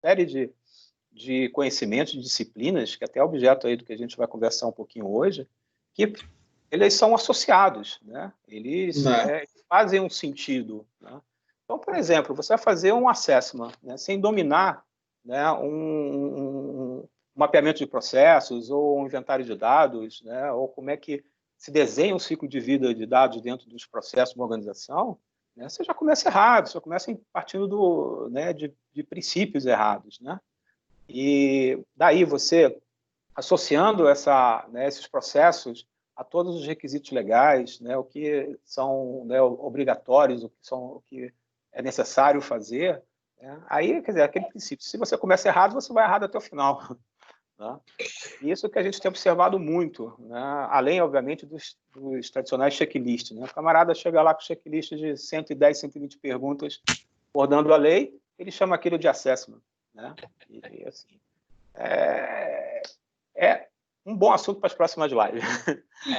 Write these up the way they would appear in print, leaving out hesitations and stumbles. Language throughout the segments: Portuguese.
série de conhecimentos, de disciplinas, que até é objeto aí do que a gente vai conversar um pouquinho hoje, que eles são associados, né? Eles fazem um sentido, né? Então, por exemplo, você vai fazer um assessment, né, sem dominar, né, um mapeamento de processos ou um inventário de dados, né, ou como é que se desenha um ciclo de vida de dados dentro dos processos de uma organização, né, você já começa errado, você começa partindo né, de princípios errados, né? E daí você, associando né, esses processos a todos os requisitos legais, né, o que são, né, obrigatórios, o que é necessário fazer, né, aí, quer dizer, aquele princípio, se você começa errado, você vai errado até o final. Né? E isso que a gente tem observado muito, né, além, obviamente, dos tradicionais checklists. Né? O camarada chega lá com checklist de 110, 120 perguntas, abordando a lei, ele chama aquilo de assessment. Né? E, assim, é um bom assunto para as próximas lives.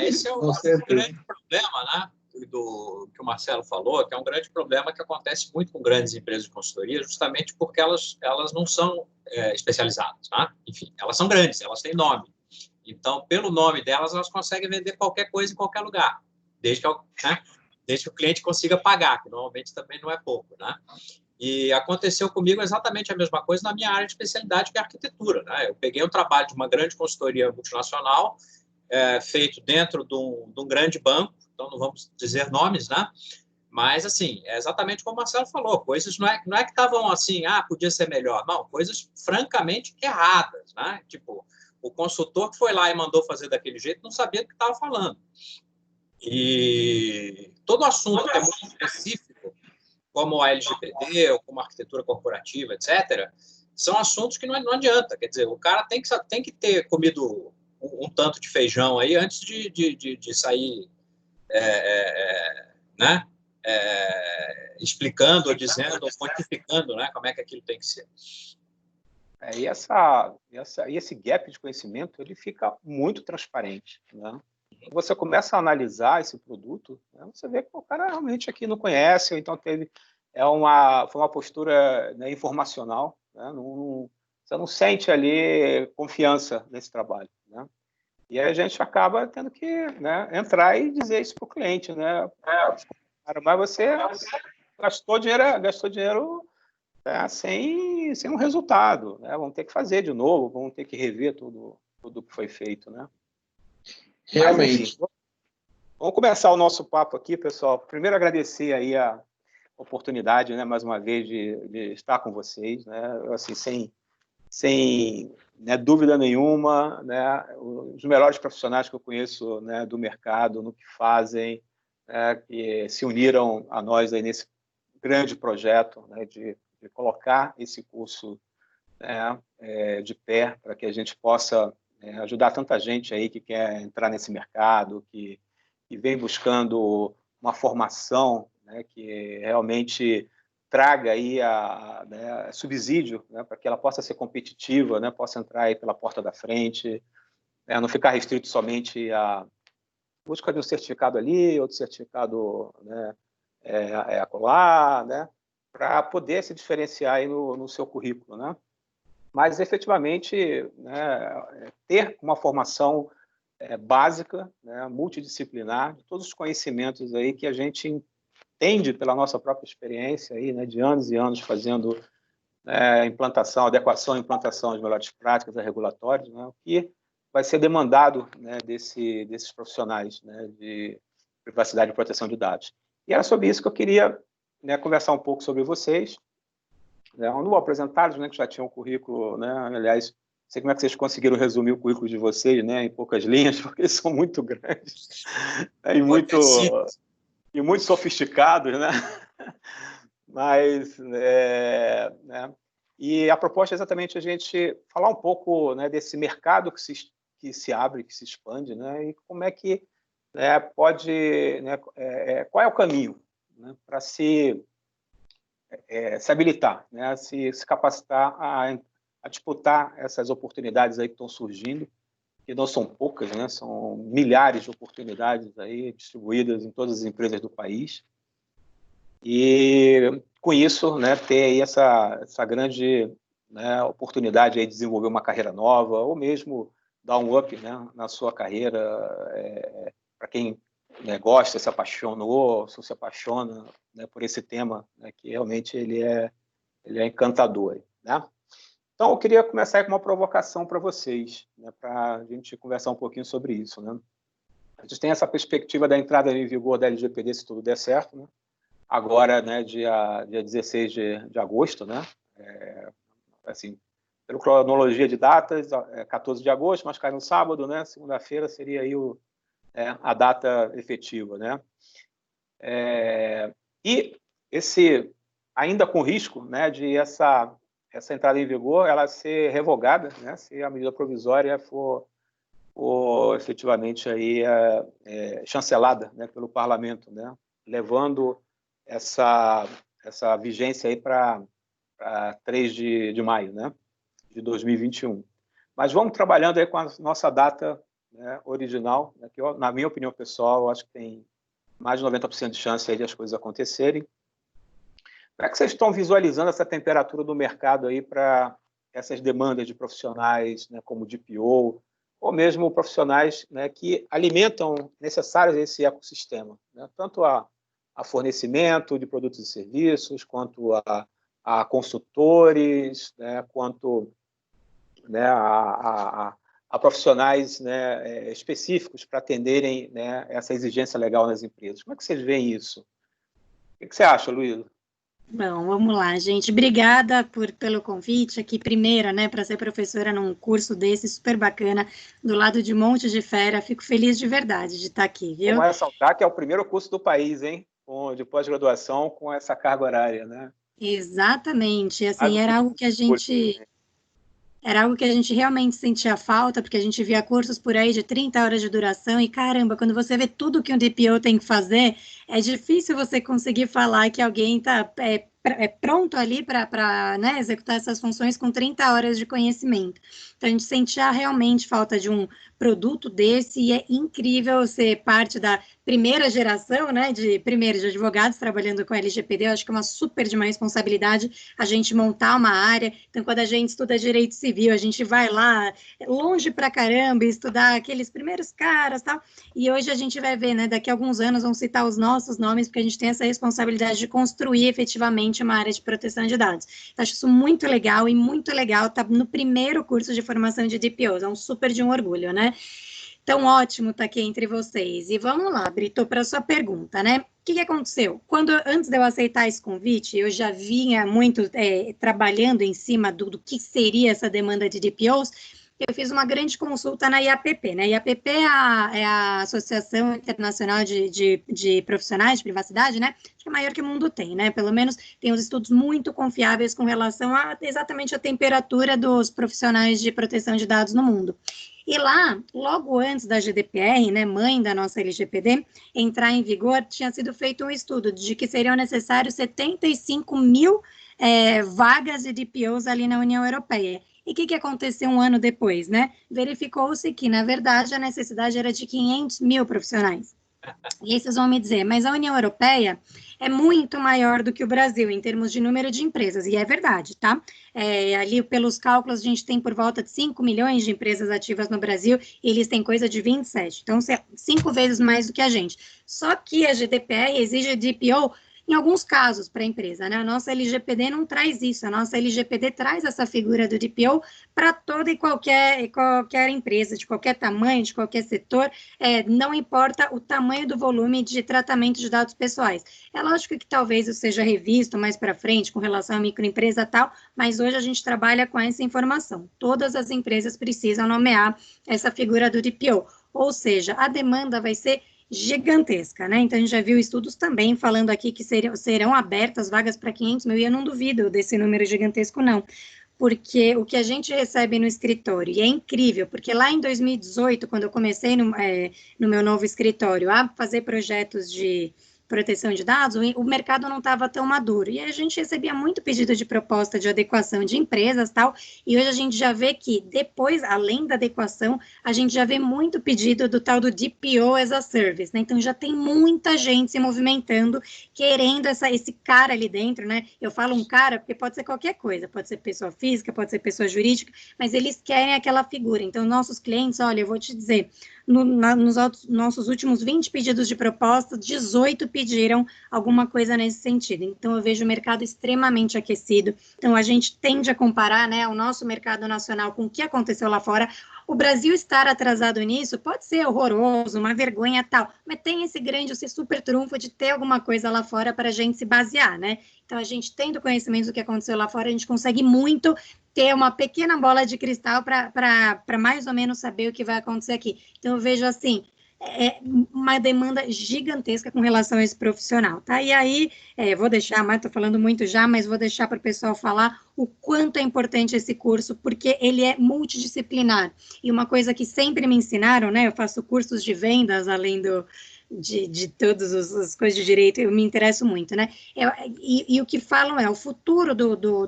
Esse é o grande problema, né, que o Marcelo falou, que é um grande problema que acontece muito com grandes empresas de consultoria, justamente porque elas não são especializadas. Né? Enfim, elas são grandes, elas têm nome. Então, pelo nome delas, elas conseguem vender qualquer coisa em qualquer lugar, desde que o cliente consiga pagar, que normalmente também não é pouco. Né? E aconteceu comigo exatamente a mesma coisa na minha área de especialidade, que é a arquitetura. Né? Eu peguei o trabalho de uma grande consultoria multinacional, feito dentro de um grande banco, então não vamos dizer nomes, né? Mas, assim, é exatamente como o Marcelo falou, coisas não é que estavam assim, podia ser melhor, não, coisas francamente erradas, né? Tipo, o consultor que foi lá e mandou fazer daquele jeito não sabia do que estava falando. E todo assunto que é muito específico, como a LGPD, ou como a arquitetura corporativa, etc., são assuntos que não adianta. Quer dizer, o cara tem que ter comido um tanto de feijão aí antes de sair, né? Explicando, ou dizendo, ou quantificando, né? Como é que aquilo tem que ser. E esse gap de conhecimento ele fica muito transparente. Né? Você começa a analisar esse produto, né? Você vê que o cara realmente aqui não conhece, ou então foi uma postura, né, informacional. Né? Você não sente ali confiança nesse trabalho. Né? E aí a gente acaba tendo que, né, entrar e dizer isso para o cliente. Né? Cara, mas você gastou dinheiro né, sem um resultado. Né? Vamos ter que fazer de novo, vamos ter que rever tudo que foi feito. Né? Realmente. Mas, enfim, vamos começar o nosso papo aqui, pessoal. Primeiro, agradecer aí a oportunidade, né, mais uma vez, de estar com vocês. Né? Assim, sem né, dúvida nenhuma, né, os melhores profissionais que eu conheço, né, do mercado, no que fazem, né, que se uniram a nós aí nesse grande projeto, né, de colocar esse curso, né, de pé, para que a gente possa ajudar tanta gente aí que quer entrar nesse mercado, que vem buscando uma formação, né, que realmente traga aí né, subsídio, né, para que ela possa ser competitiva, né, possa entrar aí pela porta da frente, né, não ficar restrito somente à busca de um certificado ali, outro certificado, né, acolá, né, para poder se diferenciar aí no seu currículo, né? Mas efetivamente, né, ter uma formação básica, né, multidisciplinar, de todos os conhecimentos aí que a gente entende pela nossa própria experiência aí, né, de anos e anos fazendo adequação e implantação às melhores práticas regulatórias, né, o que vai ser demandado, né, desses profissionais, né, de privacidade e proteção de dados. E era sobre isso que eu queria, né, conversar um pouco sobre vocês. Né, eu não vou apresentá-los, né, que já tinham um currículo, né, aliás, não sei como é que vocês conseguiram resumir o currículo de vocês, né, em poucas linhas, porque eles são muito grandes, né, e muito sofisticados, né? Mas, né? E a proposta é exatamente a gente falar um pouco, né, desse mercado que se abre, que se expande, né, e como é que, né, pode, né, qual é o caminho, né, para se habilitar, né, se capacitar a disputar essas oportunidades aí que estão surgindo, que não são poucas, né, são milhares de oportunidades aí distribuídas em todas as empresas do país. E, com isso, né, ter aí essa grande, né, oportunidade aí de desenvolver uma carreira nova, ou mesmo dar um up, né, na sua carreira, para quem, né, gosta, se apaixonou, se apaixona, né, por esse tema, né, que realmente ele é encantador, né? Então, eu queria começar com uma provocação para vocês, né, para a gente conversar um pouquinho sobre isso, né? A gente tem essa perspectiva da entrada em vigor da LGPD, se tudo der certo, né? Agora, né, dia 16 de agosto, né? Assim, pela cronologia de datas, 14 de agosto, mas cai no sábado, né? Segunda-feira seria aí a data efetiva, né? E ainda com risco, né, de essa entrada em vigor ela ser revogada, né, se a medida provisória for efetivamente aí chancelada, né, pelo parlamento, né, levando essa vigência aí para 3 de maio, né, de 2021. Mas vamos trabalhando aí com a nossa data, né, original, né, que na minha opinião pessoal, eu acho que tem mais de 90% de chance aí de as coisas acontecerem. Como é que vocês estão visualizando essa temperatura do mercado aí para essas demandas de profissionais, né, como DPO, ou mesmo profissionais, né, que alimentam necessários esse ecossistema, né, tanto a fornecimento de produtos e serviços, quanto a consultores, né, quanto, né, a profissionais, né, específicos para atenderem, né, essa exigência legal nas empresas. Como é que vocês veem isso? O que você acha, Luísa? Bom, vamos lá, gente. Obrigada pelo convite aqui, primeiro, né, para ser professora num curso desse super bacana, do lado de Monte de Fera. Fico feliz de verdade de estar aqui, viu? Vamos ressaltar que é o primeiro curso do país, hein? De pós-graduação com essa carga horária, né? Exatamente. Assim, era algo que a gente realmente sentia falta, porque a gente via cursos por aí de 30 horas de duração e, caramba, quando você vê tudo que um DPO tem que fazer, é difícil você conseguir falar que alguém está pronto ali para, né, executar essas funções com 30 horas de conhecimento. Então, a gente sentia realmente falta de um produto desse e é incrível ser parte da primeira geração, né, de advogados trabalhando com LGPD. Eu acho que é uma super de uma responsabilidade a gente montar uma área. Então, quando a gente estuda direito civil, a gente vai lá longe pra caramba estudar aqueles primeiros caras, tal. E hoje a gente vai ver, né, daqui a alguns anos vão citar os nossos nomes, porque a gente tem essa responsabilidade de construir efetivamente uma área de proteção de dados. Então, acho isso muito legal e muito legal estar no primeiro curso de formação de DPOs. É um super de um orgulho, né? Então, ótimo estar aqui entre vocês. E vamos lá, Brito, para a sua pergunta, né? O que aconteceu? Antes de eu aceitar esse convite, eu já vinha muito trabalhando em cima do que seria essa demanda de DPOs. Eu fiz uma grande consulta na IAPP, né? IAPP é a Associação Internacional de Profissionais de Privacidade, né? Que é maior que o mundo tem, né? Pelo menos tem uns estudos muito confiáveis com relação a exatamente a temperatura dos profissionais de proteção de dados no mundo. E lá, logo antes da GDPR, né, mãe da nossa LGPD, entrar em vigor, tinha sido feito um estudo de que seriam necessários 75 mil vagas de DPOs ali na União Europeia. E o que aconteceu um ano depois, né? Verificou-se que, na verdade, a necessidade era de 500 mil profissionais. E aí vocês vão me dizer, mas a União Europeia é muito maior do que o Brasil em termos de número de empresas, e é verdade, tá? Ali, pelos cálculos, a gente tem por volta de 5 milhões de empresas ativas no Brasil, e eles têm coisa de 27, então 5 vezes mais do que a gente. Só que a GDPR exige DPO em alguns casos para a empresa, né? A nossa LGPD não traz isso, a nossa LGPD traz essa figura do DPO para toda e qualquer empresa, de qualquer tamanho, de qualquer setor, não importa o tamanho do volume de tratamento de dados pessoais. É lógico que talvez isso seja revisto mais para frente com relação à microempresa e tal, mas hoje a gente trabalha com essa informação. Todas as empresas precisam nomear essa figura do DPO, ou seja, a demanda vai ser gigantesca, né? Então, a gente já viu estudos também falando aqui que serão abertas vagas para 500 mil, e eu não duvido desse número gigantesco, não. Porque o que a gente recebe no escritório, e é incrível, porque lá em 2018, quando eu comecei no meu novo escritório a fazer projetos de proteção de dados, o mercado não estava tão maduro. E a gente recebia muito pedido de proposta de adequação de empresas e tal, e hoje a gente já vê que depois, além da adequação, a gente já vê muito pedido do tal do DPO as a Service, né? Então já tem muita gente se movimentando, querendo esse cara ali dentro, né? Eu falo um cara porque pode ser qualquer coisa, pode ser pessoa física, pode ser pessoa jurídica, mas eles querem aquela figura. Então, nossos clientes, olha, eu vou te dizer, nos nossos últimos 20 pedidos de proposta, 18 pediram alguma coisa nesse sentido. Então, eu vejo o mercado extremamente aquecido. Então, a gente tende a comparar, né, o nosso mercado nacional com o que aconteceu lá fora. O Brasil estar atrasado nisso pode ser horroroso, uma vergonha tal, mas tem esse super trunfo de ter alguma coisa lá fora para a gente se basear, né? Então, a gente tendo conhecimento do que aconteceu lá fora, a gente consegue muito ter uma pequena bola de cristal para mais ou menos saber o que vai acontecer aqui. Então, eu vejo assim, uma demanda gigantesca com relação a esse profissional, tá? E aí, vou deixar, mas estou falando muito já, mas vou deixar para o pessoal falar o quanto é importante esse curso, porque ele é multidisciplinar. E uma coisa que sempre me ensinaram, né? Eu faço cursos de vendas, além de todas as coisas de direito, eu me interesso muito, né? E o que falam o futuro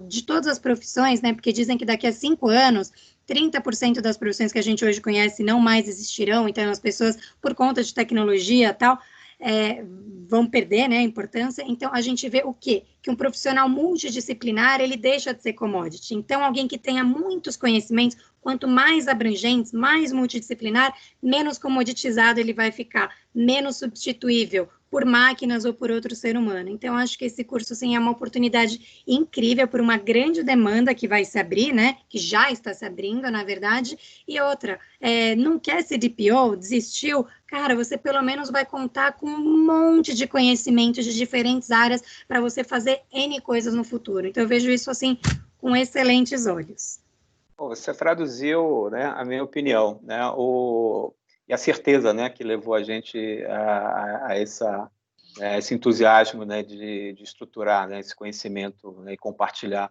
de todas as profissões, né? Porque dizem que daqui a 5 anos, 30% das profissões que a gente hoje conhece não mais existirão, então as pessoas, por conta de tecnologia e tal, vão perder, né, a importância. Então, a gente vê o quê? Que um profissional multidisciplinar, ele deixa de ser commodity. Então, alguém que tenha muitos conhecimentos, quanto mais abrangentes, mais multidisciplinar, menos comoditizado ele vai ficar, menos substituível por máquinas ou por outro ser humano. Então, acho que esse curso, sim, é uma oportunidade incrível por uma grande demanda que vai se abrir, né, que já está se abrindo, na verdade. E outra, não quer ser DPO, desistiu, cara, você pelo menos vai contar com um monte de conhecimentos de diferentes áreas para você fazer N coisas no futuro. Então, eu vejo isso, assim, com excelentes olhos. Você traduziu, né, a minha opinião, né, e a certeza, né, que levou a gente a esse entusiasmo, né, de estruturar, né, esse conhecimento, né, e compartilhar.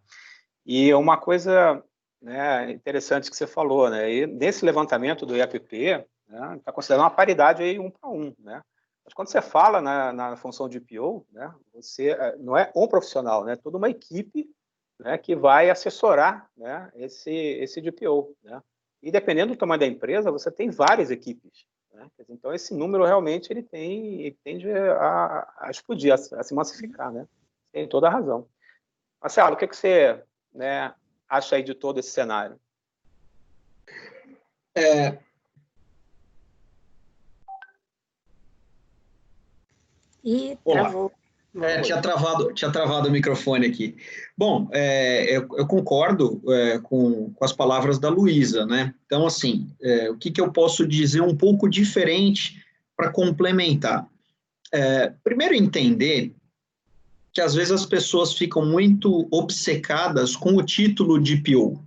E uma coisa, né, interessante que você falou, né, e nesse levantamento do IAPP, né, está considerando uma paridade aí 1 para 1, né? Mas quando você fala na função de PO, né, você não é um profissional, né, toda uma equipe, né, que vai assessorar, né, esse DPO, né? E dependendo do tamanho da empresa, você tem várias equipes, né? Então, esse número realmente ele tende a explodir, a se massificar, né? Tem toda a razão. Marcelo, o que você, né, acha aí de todo esse cenário? E travou. Tinha travado o microfone aqui. Bom, eu concordo com as palavras da Luísa, né? Então, assim, o que eu posso dizer um pouco diferente para complementar? Primeiro, entender que às vezes as pessoas ficam muito obcecadas com o título de DPO,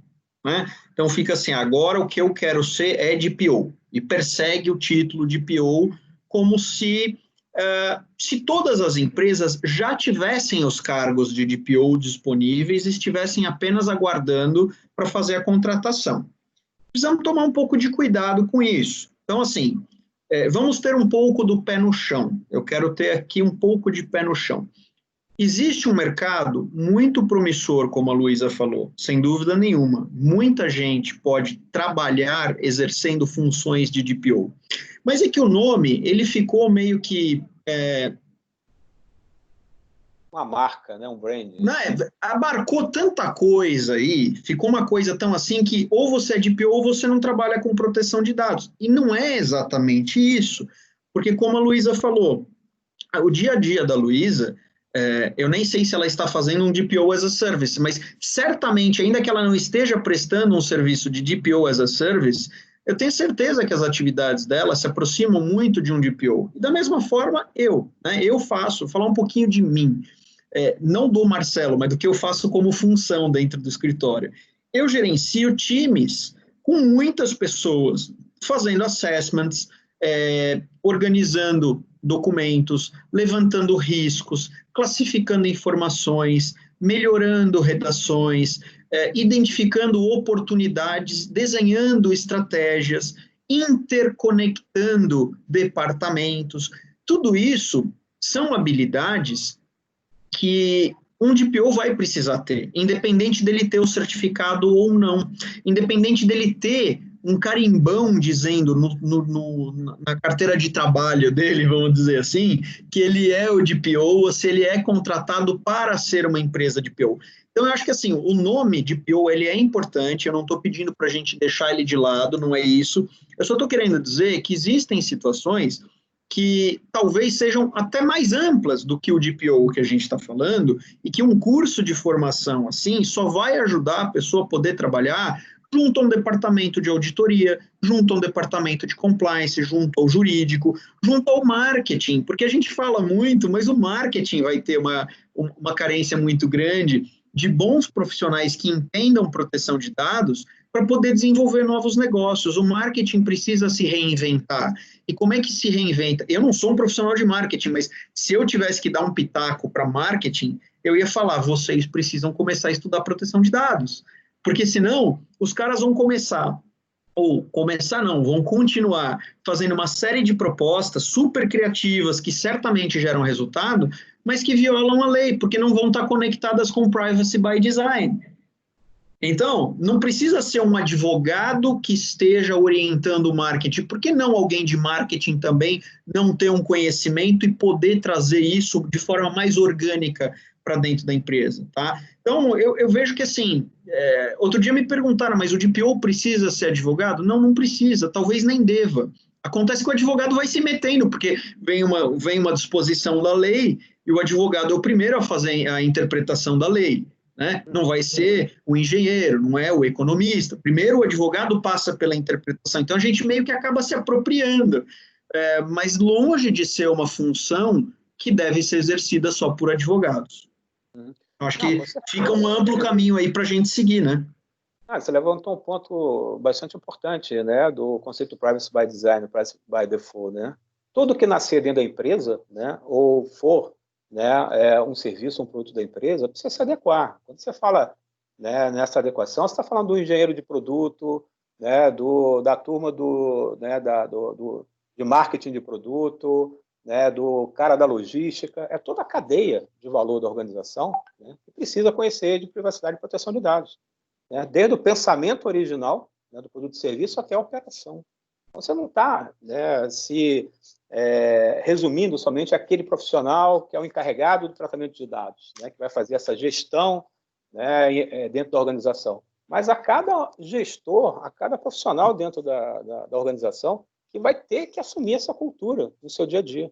né? Então, fica assim, agora o que eu quero ser é DPO, e persegue o título de DPO como se todas as empresas já tivessem os cargos de DPO disponíveis e estivessem apenas aguardando para fazer a contratação. Precisamos tomar um pouco de cuidado com isso. Então, assim, vamos ter um pouco do pé no chão. Eu quero ter aqui um pouco de pé no chão. Existe um mercado muito promissor, como a Luísa falou, sem dúvida nenhuma. Muita gente pode trabalhar exercendo funções de DPO. Mas é que o nome, ele ficou meio que... uma marca, né? Um brand. Abarcou tanta coisa aí, ficou uma coisa tão assim que ou você é DPO ou você não trabalha com proteção de dados. E não é exatamente isso, porque como a Luísa falou, o dia a dia da Luísa, eu nem sei se ela está fazendo um DPO as a Service, mas certamente, ainda que ela não esteja prestando um serviço de DPO as a Service, eu tenho certeza que as atividades dela se aproximam muito de um DPO. E da mesma forma, eu faço, vou falar um pouquinho de mim, não do Marcelo, mas do que eu faço como função dentro do escritório. Eu gerencio times com muitas pessoas, fazendo assessments, organizando documentos, levantando riscos, classificando informações, melhorando redações, identificando oportunidades, desenhando estratégias, interconectando departamentos. Tudo isso são habilidades que um DPO vai precisar ter, independente dele ter o certificado ou não, independente dele ter um carimbão dizendo na carteira de trabalho dele, vamos dizer assim, que ele é o DPO ou se ele é contratado para ser uma empresa DPO. Então, eu acho que assim, o nome DPO ele é importante, eu não estou pedindo para a gente deixar ele de lado, não é isso. Eu só estou querendo dizer que existem situações que talvez sejam até mais amplas do que o DPO que a gente está falando, e que um curso de formação assim só vai ajudar a pessoa a poder trabalhar junto a um departamento de auditoria, junto a um departamento de compliance, junto ao jurídico, junto ao marketing, porque a gente fala muito, mas o marketing vai ter uma carência muito grande de bons profissionais que entendam proteção de dados para poder desenvolver novos negócios. O marketing precisa se reinventar. E como é que se reinventa? Eu não sou um profissional de marketing, mas se eu tivesse que dar um pitaco para marketing, eu ia falar, vocês precisam começar a estudar proteção de dados. Porque senão, os caras vão começar, ou começar não, vão continuar fazendo uma série de propostas super criativas que certamente geram resultado, mas que violam a lei, porque não vão estar conectadas com Privacy by Design. Então, não precisa ser um advogado que esteja orientando o marketing. Por que não alguém de marketing também não ter um conhecimento e poder trazer isso de forma mais orgânica para dentro da empresa, tá? Então, eu vejo que, assim, outro dia me perguntaram, mas o DPO precisa ser advogado? Não, não precisa, talvez nem deva. Acontece que o advogado vai se metendo, porque vem uma disposição da lei e o advogado é o primeiro a fazer a interpretação da lei. Né? Não vai ser o engenheiro, não é o economista. Primeiro o advogado passa pela interpretação. Então a gente meio que acaba se apropriando, mas longe de ser uma função que deve ser exercida só por advogados. Acho que fica um amplo caminho aí para a gente seguir, né? Você levantou um ponto bastante importante, né, do conceito Privacy by Design, Privacy by Default, né? Tudo que nascer dentro da empresa, né, ou for, né, um serviço, um produto da empresa, precisa se adequar. Quando você fala, né, nessa adequação, você está falando do engenheiro de produto, né, da turma de marketing de produto, né, do cara da logística, é toda a cadeia de valor da organização, né, que precisa conhecer de privacidade e proteção de dados, né, desde o pensamento original, né, do produto e serviço até a operação. Então, você não está, né, resumindo somente aquele profissional que é o encarregado do tratamento de dados, né, que vai fazer essa gestão, né, dentro da organização. Mas a cada gestor, a cada profissional dentro da organização, que vai ter que assumir essa cultura no seu dia a dia.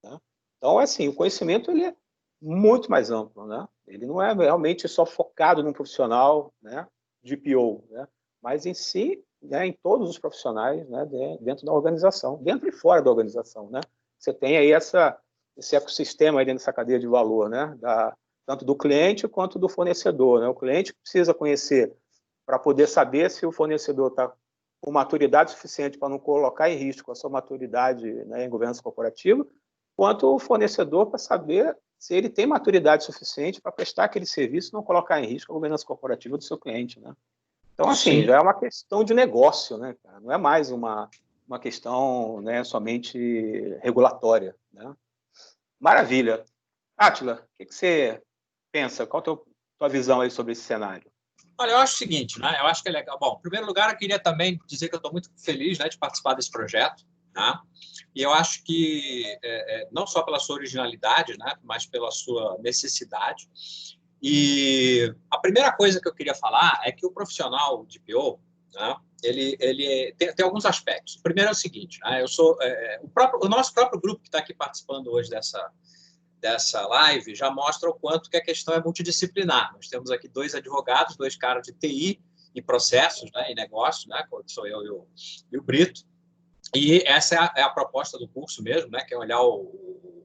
Né? Então, assim, o conhecimento ele é muito mais amplo. Né? Ele não é realmente só focado num profissional, né, de PO, né, mas em si, né, em todos os profissionais, né, dentro da organização, dentro e fora da organização. Né? Você tem aí esse ecossistema aí dentro dessa cadeia de valor, né, tanto do cliente quanto do fornecedor. Né? O cliente precisa conhecer para poder saber se o fornecedor está com maturidade suficiente para não colocar em risco a sua maturidade, né, em governança corporativa, quanto o fornecedor para saber se ele tem maturidade suficiente para prestar aquele serviço e não colocar em risco a governança corporativa do seu cliente. Né? Então, assim, já é uma questão de negócio, né, cara? Não é mais uma questão, né, somente regulatória. Né? Maravilha. Átila, o que você pensa? Qual é a tua visão aí sobre esse cenário? Olha, eu acho o seguinte, né? Eu acho que é legal. Bom, em primeiro lugar, eu queria também dizer que eu estou muito feliz, né, de participar desse projeto, né? E eu acho que não só pela sua originalidade, né, mas pela sua necessidade. E a primeira coisa que eu queria falar é que o profissional de PO, né, ele tem alguns aspectos. O primeiro é o seguinte, né? Eu sou o nosso próprio grupo que está aqui participando hoje dessa live já mostra o quanto que a questão é multidisciplinar. Nós temos aqui 2 advogados, 2 caras de TI e processos, né, e negócios, né, que sou eu e o Brito. E essa é a proposta do curso mesmo, né, que é olhar o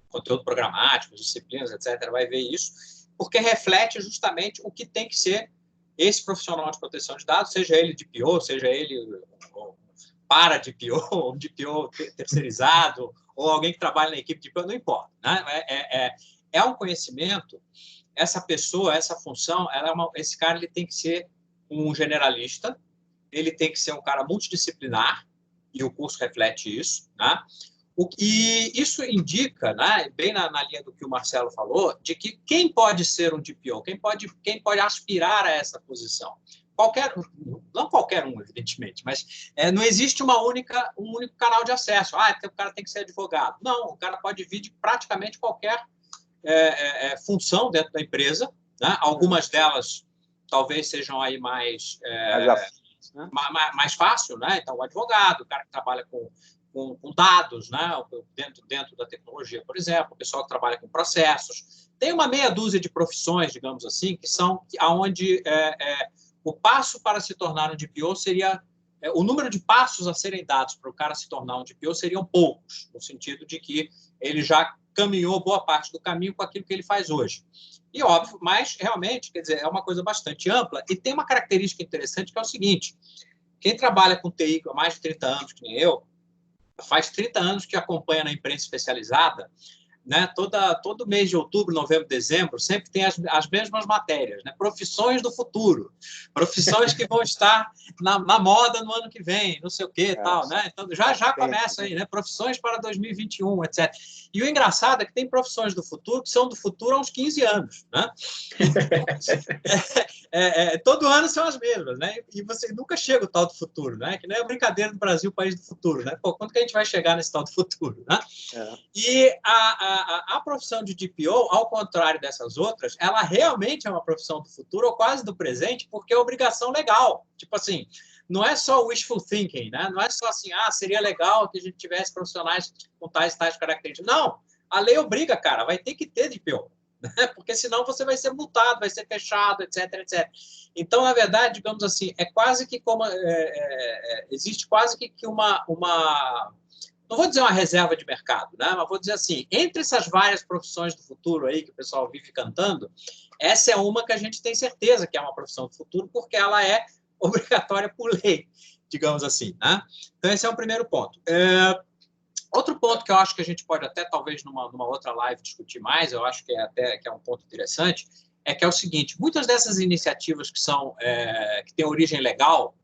conteúdo programático, disciplinas, etc. Vai ver isso, porque reflete justamente o que tem que ser esse profissional de proteção de dados, seja ele de PO, seja ele para de PO, ou de PO terceirizado, ou alguém que trabalha na equipe de PO, não importa. Né? É um conhecimento, essa pessoa, essa função, esse cara ele tem que ser um generalista, ele tem que ser um cara multidisciplinar, e o curso reflete isso. Né? E isso indica, né, bem na linha do que o Marcelo falou, de que quem pode ser um DPO, quem pode aspirar a essa posição? Não qualquer um, evidentemente, mas não existe um único canal de acesso. O cara tem que ser advogado. Não, o cara pode vir de praticamente qualquer função dentro da empresa, né? Algumas delas talvez sejam aí mais fácil, né? Então, o advogado, o cara que trabalha com dados, né? dentro da tecnologia, por exemplo, o pessoal que trabalha com processos. Tem uma meia dúzia de profissões, digamos assim, que são onde o passo para se tornar um DPO seria... o número de passos a serem dados para o cara se tornar um DPO seriam poucos, no sentido de que ele já caminhou boa parte do caminho com aquilo que ele faz hoje. E óbvio, mas realmente, quer dizer, é uma coisa bastante ampla e tem uma característica interessante que é o seguinte: quem trabalha com TI há mais de 30 anos, que nem eu, faz 30 anos que acompanha na imprensa especializada, né? Todo mês de outubro, novembro, dezembro, sempre tem as mesmas matérias, né? Profissões do futuro, profissões que vão estar na moda no ano que vem, não sei o quê, tal, né? Então, já começa aí, né? Profissões para 2021, etc. E o engraçado é que tem profissões do futuro que são do futuro há uns 15 anos, né? Todo ano são as mesmas, né? E você nunca chega o tal do futuro, né? Que não é a brincadeira do Brasil, país do futuro, né? Pô, quando que a gente vai chegar nesse tal do futuro, né? E a profissão de DPO, ao contrário dessas outras, ela realmente é uma profissão do futuro ou quase do presente, porque é obrigação legal. Tipo assim, não é só wishful thinking, né? Não é só assim, seria legal que a gente tivesse profissionais com tais características. Não, a lei obriga, cara, vai ter que ter DPO, né? Porque senão você vai ser multado, vai ser fechado, etc, etc. Então, na verdade, digamos assim, é quase que como... existe quase que uma não vou dizer uma reserva de mercado, né? Mas vou dizer assim, entre essas várias profissões do futuro aí que o pessoal vive cantando, essa é uma que a gente tem certeza que é uma profissão do futuro, porque ela é obrigatória por lei, digamos assim, né? Então, esse é o primeiro ponto. Outro ponto que eu acho que a gente pode até, talvez, numa outra live discutir mais, eu acho que é um ponto interessante, é que é o seguinte: muitas dessas iniciativas que têm origem legal,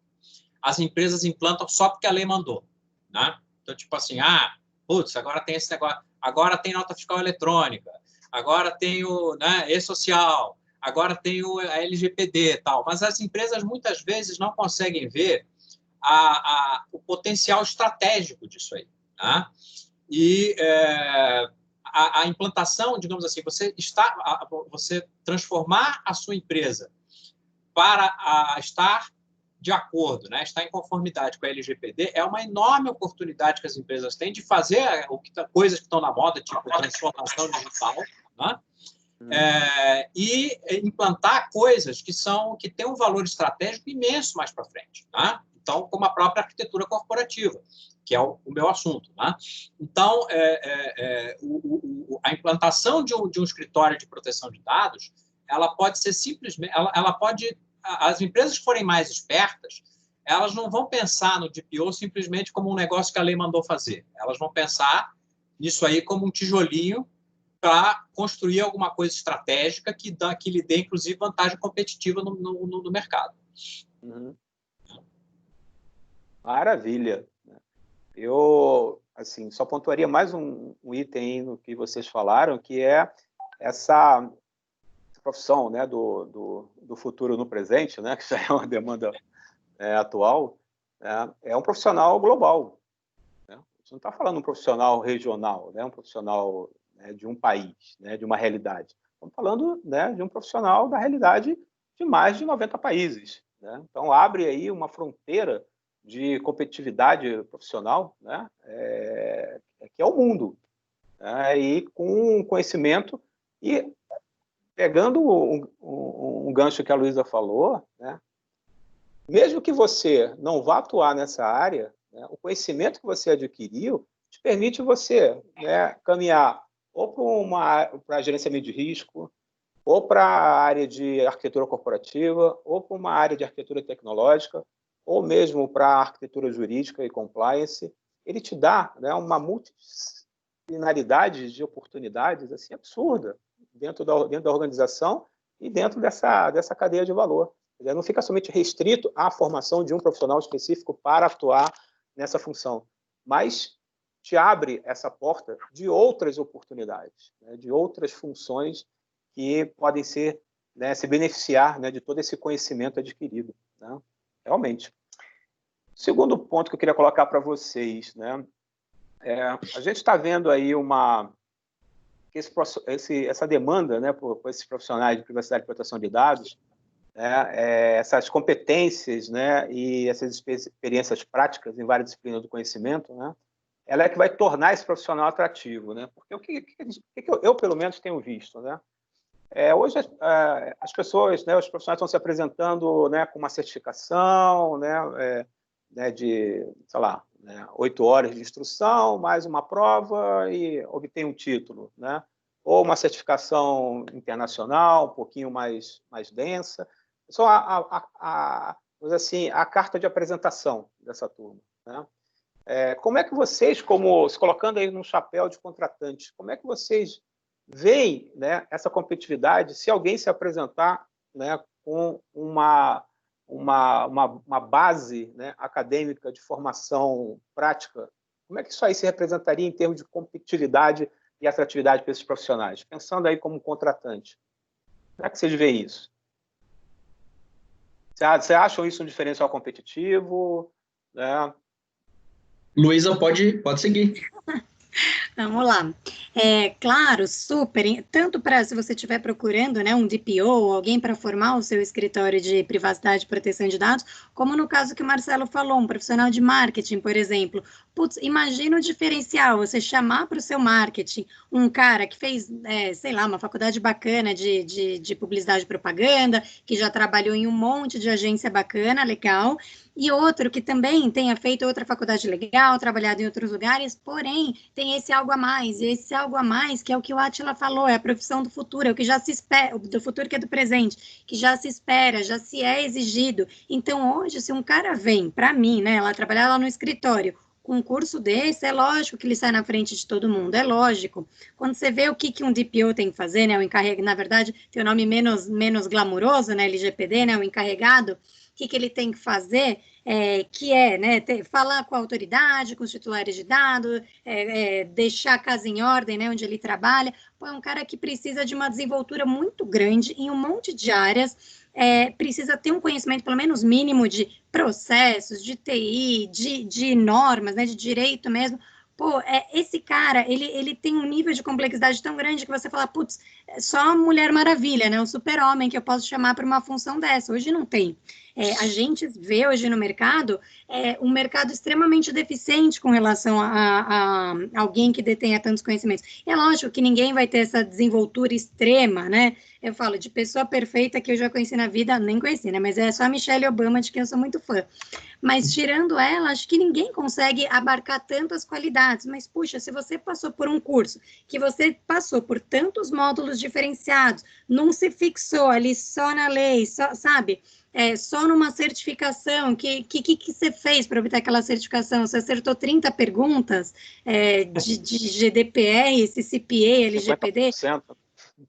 as empresas implantam só porque a lei mandou, né? Então, tipo assim, agora tem esse negócio, agora tem nota fiscal eletrônica, agora tem o e-social, agora tem a LGPD e tal. Mas as empresas, muitas vezes, não conseguem ver o potencial estratégico disso aí, né? E a implantação, digamos assim, você transformar a sua empresa para estar de acordo, né, estar em conformidade com a LGPD, é uma enorme oportunidade que as empresas têm de fazer coisas que estão na moda, tipo transformação digital, né? E implantar coisas que têm um valor estratégico imenso mais para frente, né? Então, como a própria arquitetura corporativa, que é o meu assunto, né? Então, a implantação de um escritório de proteção de dados, ela pode ser simplesmente, as empresas que forem mais espertas, elas não vão pensar no DPO simplesmente como um negócio que a lei mandou fazer. Elas vão pensar nisso aí como um tijolinho para construir alguma coisa estratégica que lhe dê, inclusive, vantagem competitiva no mercado. Maravilha. Eu, assim, só pontuaria mais um item no que vocês falaram, que é essa profissão, né, do futuro no presente, né, que já é uma demanda atual, é um profissional global, né? A gente não está falando de um profissional regional, né, um profissional, né, de um país, né, de uma realidade. Estamos falando, né, de um profissional da realidade de mais de 90 países, né? Então, abre aí uma fronteira de competitividade profissional, né, que é o mundo, né, e com conhecimento e pegando um gancho que a Luísa falou, né, mesmo que você não vá atuar nessa área, né, o conhecimento que você adquiriu te permite você, né, caminhar ou para gerenciamento de risco, ou para a área de arquitetura corporativa, ou para uma área de arquitetura tecnológica, ou mesmo para a arquitetura jurídica e compliance. Ele te dá, né, uma multidisciplinaridade de oportunidades assim, absurda dentro da organização e dentro dessa cadeia de valor. Ele não fica somente restrito à formação de um profissional específico para atuar nessa função, mas te abre essa porta de outras oportunidades, né, de outras funções que podem ser, né, se beneficiar, né, de todo esse conhecimento adquirido, né, realmente. Segundo ponto que eu queria colocar para vocês, né, a gente está vendo aí essa demanda, né, por esses profissionais de privacidade e proteção de dados, né, essas competências, né, e essas experiências práticas em várias disciplinas do conhecimento, né, ela é que vai tornar esse profissional atrativo, né? Porque o que eu, pelo menos, tenho visto, né? Hoje, as pessoas, né, os profissionais estão se apresentando, né, com uma certificação, né, de, sei lá, né, 8 horas de instrução, mais uma prova e obtém um título, né? Ou uma certificação internacional, um pouquinho mais densa. Só assim, a carta de apresentação dessa turma, né? Como é que vocês, se colocando aí no chapéu de contratantes, como é que vocês veem, né, essa competitividade se alguém se apresentar, né, com uma base, né, acadêmica de formação prática? Como é que isso aí se representaria em termos de competitividade e atratividade para esses profissionais? Pensando aí como contratante, como é que vocês veem isso? Vocês acham isso um diferencial competitivo, né? Luísa, pode seguir. Vamos lá. Claro, super, tanto para se você estiver procurando, né, um DPO ou alguém para formar o seu escritório de privacidade e proteção de dados, como no caso que o Marcelo falou, um profissional de marketing, por exemplo. Putz, imagina o diferencial, você chamar para o seu marketing um cara que fez, sei lá, uma faculdade bacana de publicidade e propaganda, que já trabalhou em um monte de agência bacana, legal, e outro que também tenha feito outra faculdade legal, trabalhado em outros lugares, porém, tem esse algo a mais, e esse algo a mais, que é o que o Átila falou, é a profissão do futuro, é o que já se espera, do futuro que é do presente, que já se espera, já se é exigido. Então, hoje, se um cara vem para mim, né, ela trabalhar lá no escritório, com um curso desse, é lógico que ele sai na frente de todo mundo, é lógico. Quando você vê o que um DPO tem que fazer, né, o encarregado, na verdade, tem o nome menos glamuroso, né, LGPD, né, o encarregado, o que ele tem que fazer, que é, né, falar com a autoridade, com os titulares de dados, deixar a casa em ordem, né, onde ele trabalha. Pô, é um cara que precisa de uma desenvoltura muito grande em um monte de áreas, precisa ter um conhecimento, pelo menos mínimo, de processos, de TI, de normas, né, de direito mesmo. Pô, esse cara, ele tem um nível de complexidade tão grande que você fala, putz, só a Mulher Maravilha, né, o super-homem que eu posso chamar para uma função dessa. Hoje não tem. A gente vê hoje no mercado um mercado extremamente deficiente com relação a alguém que detenha tantos conhecimentos. É lógico que ninguém vai ter essa desenvoltura extrema, né? Eu falo de pessoa perfeita que eu já conheci na vida, nem conheci, né? Mas é só a Michelle Obama, de quem eu sou muito fã. Mas tirando ela, acho que ninguém consegue abarcar tantas qualidades. Mas, puxa, se você passou por um curso, que você passou por tantos módulos diferenciados, não se fixou ali só na lei, só, sabe? Só numa certificação, que você fez para obter aquela certificação? Você acertou 30 perguntas de GDPR, CCPA, LGPD? 50%.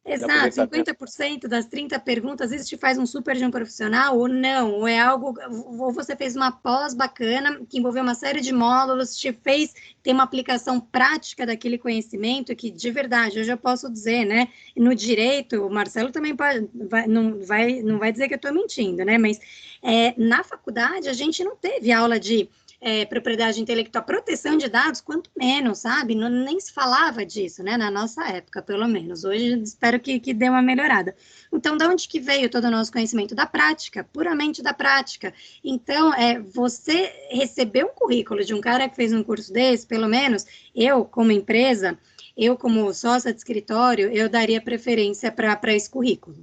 Exato, 50% das 30 perguntas, isso te faz um super de um profissional ou não, ou é algo, ou você fez uma pós bacana, que envolveu uma série de módulos, te fez ter uma aplicação prática daquele conhecimento, que de verdade, hoje eu posso dizer, né, no direito, o Marcelo também não vai dizer que eu estou mentindo, né, mas na faculdade a gente não teve aula de propriedade intelectual, proteção de dados, quanto menos, sabe? Nem se falava disso, né? Na nossa época, pelo menos. Hoje, espero que dê uma melhorada. Então, de onde que veio todo o nosso conhecimento? Da prática, puramente da prática. Então, você receber um currículo de um cara que fez um curso desse, pelo menos, eu, como empresa, eu, como sócia de escritório, eu daria preferência para esse currículo.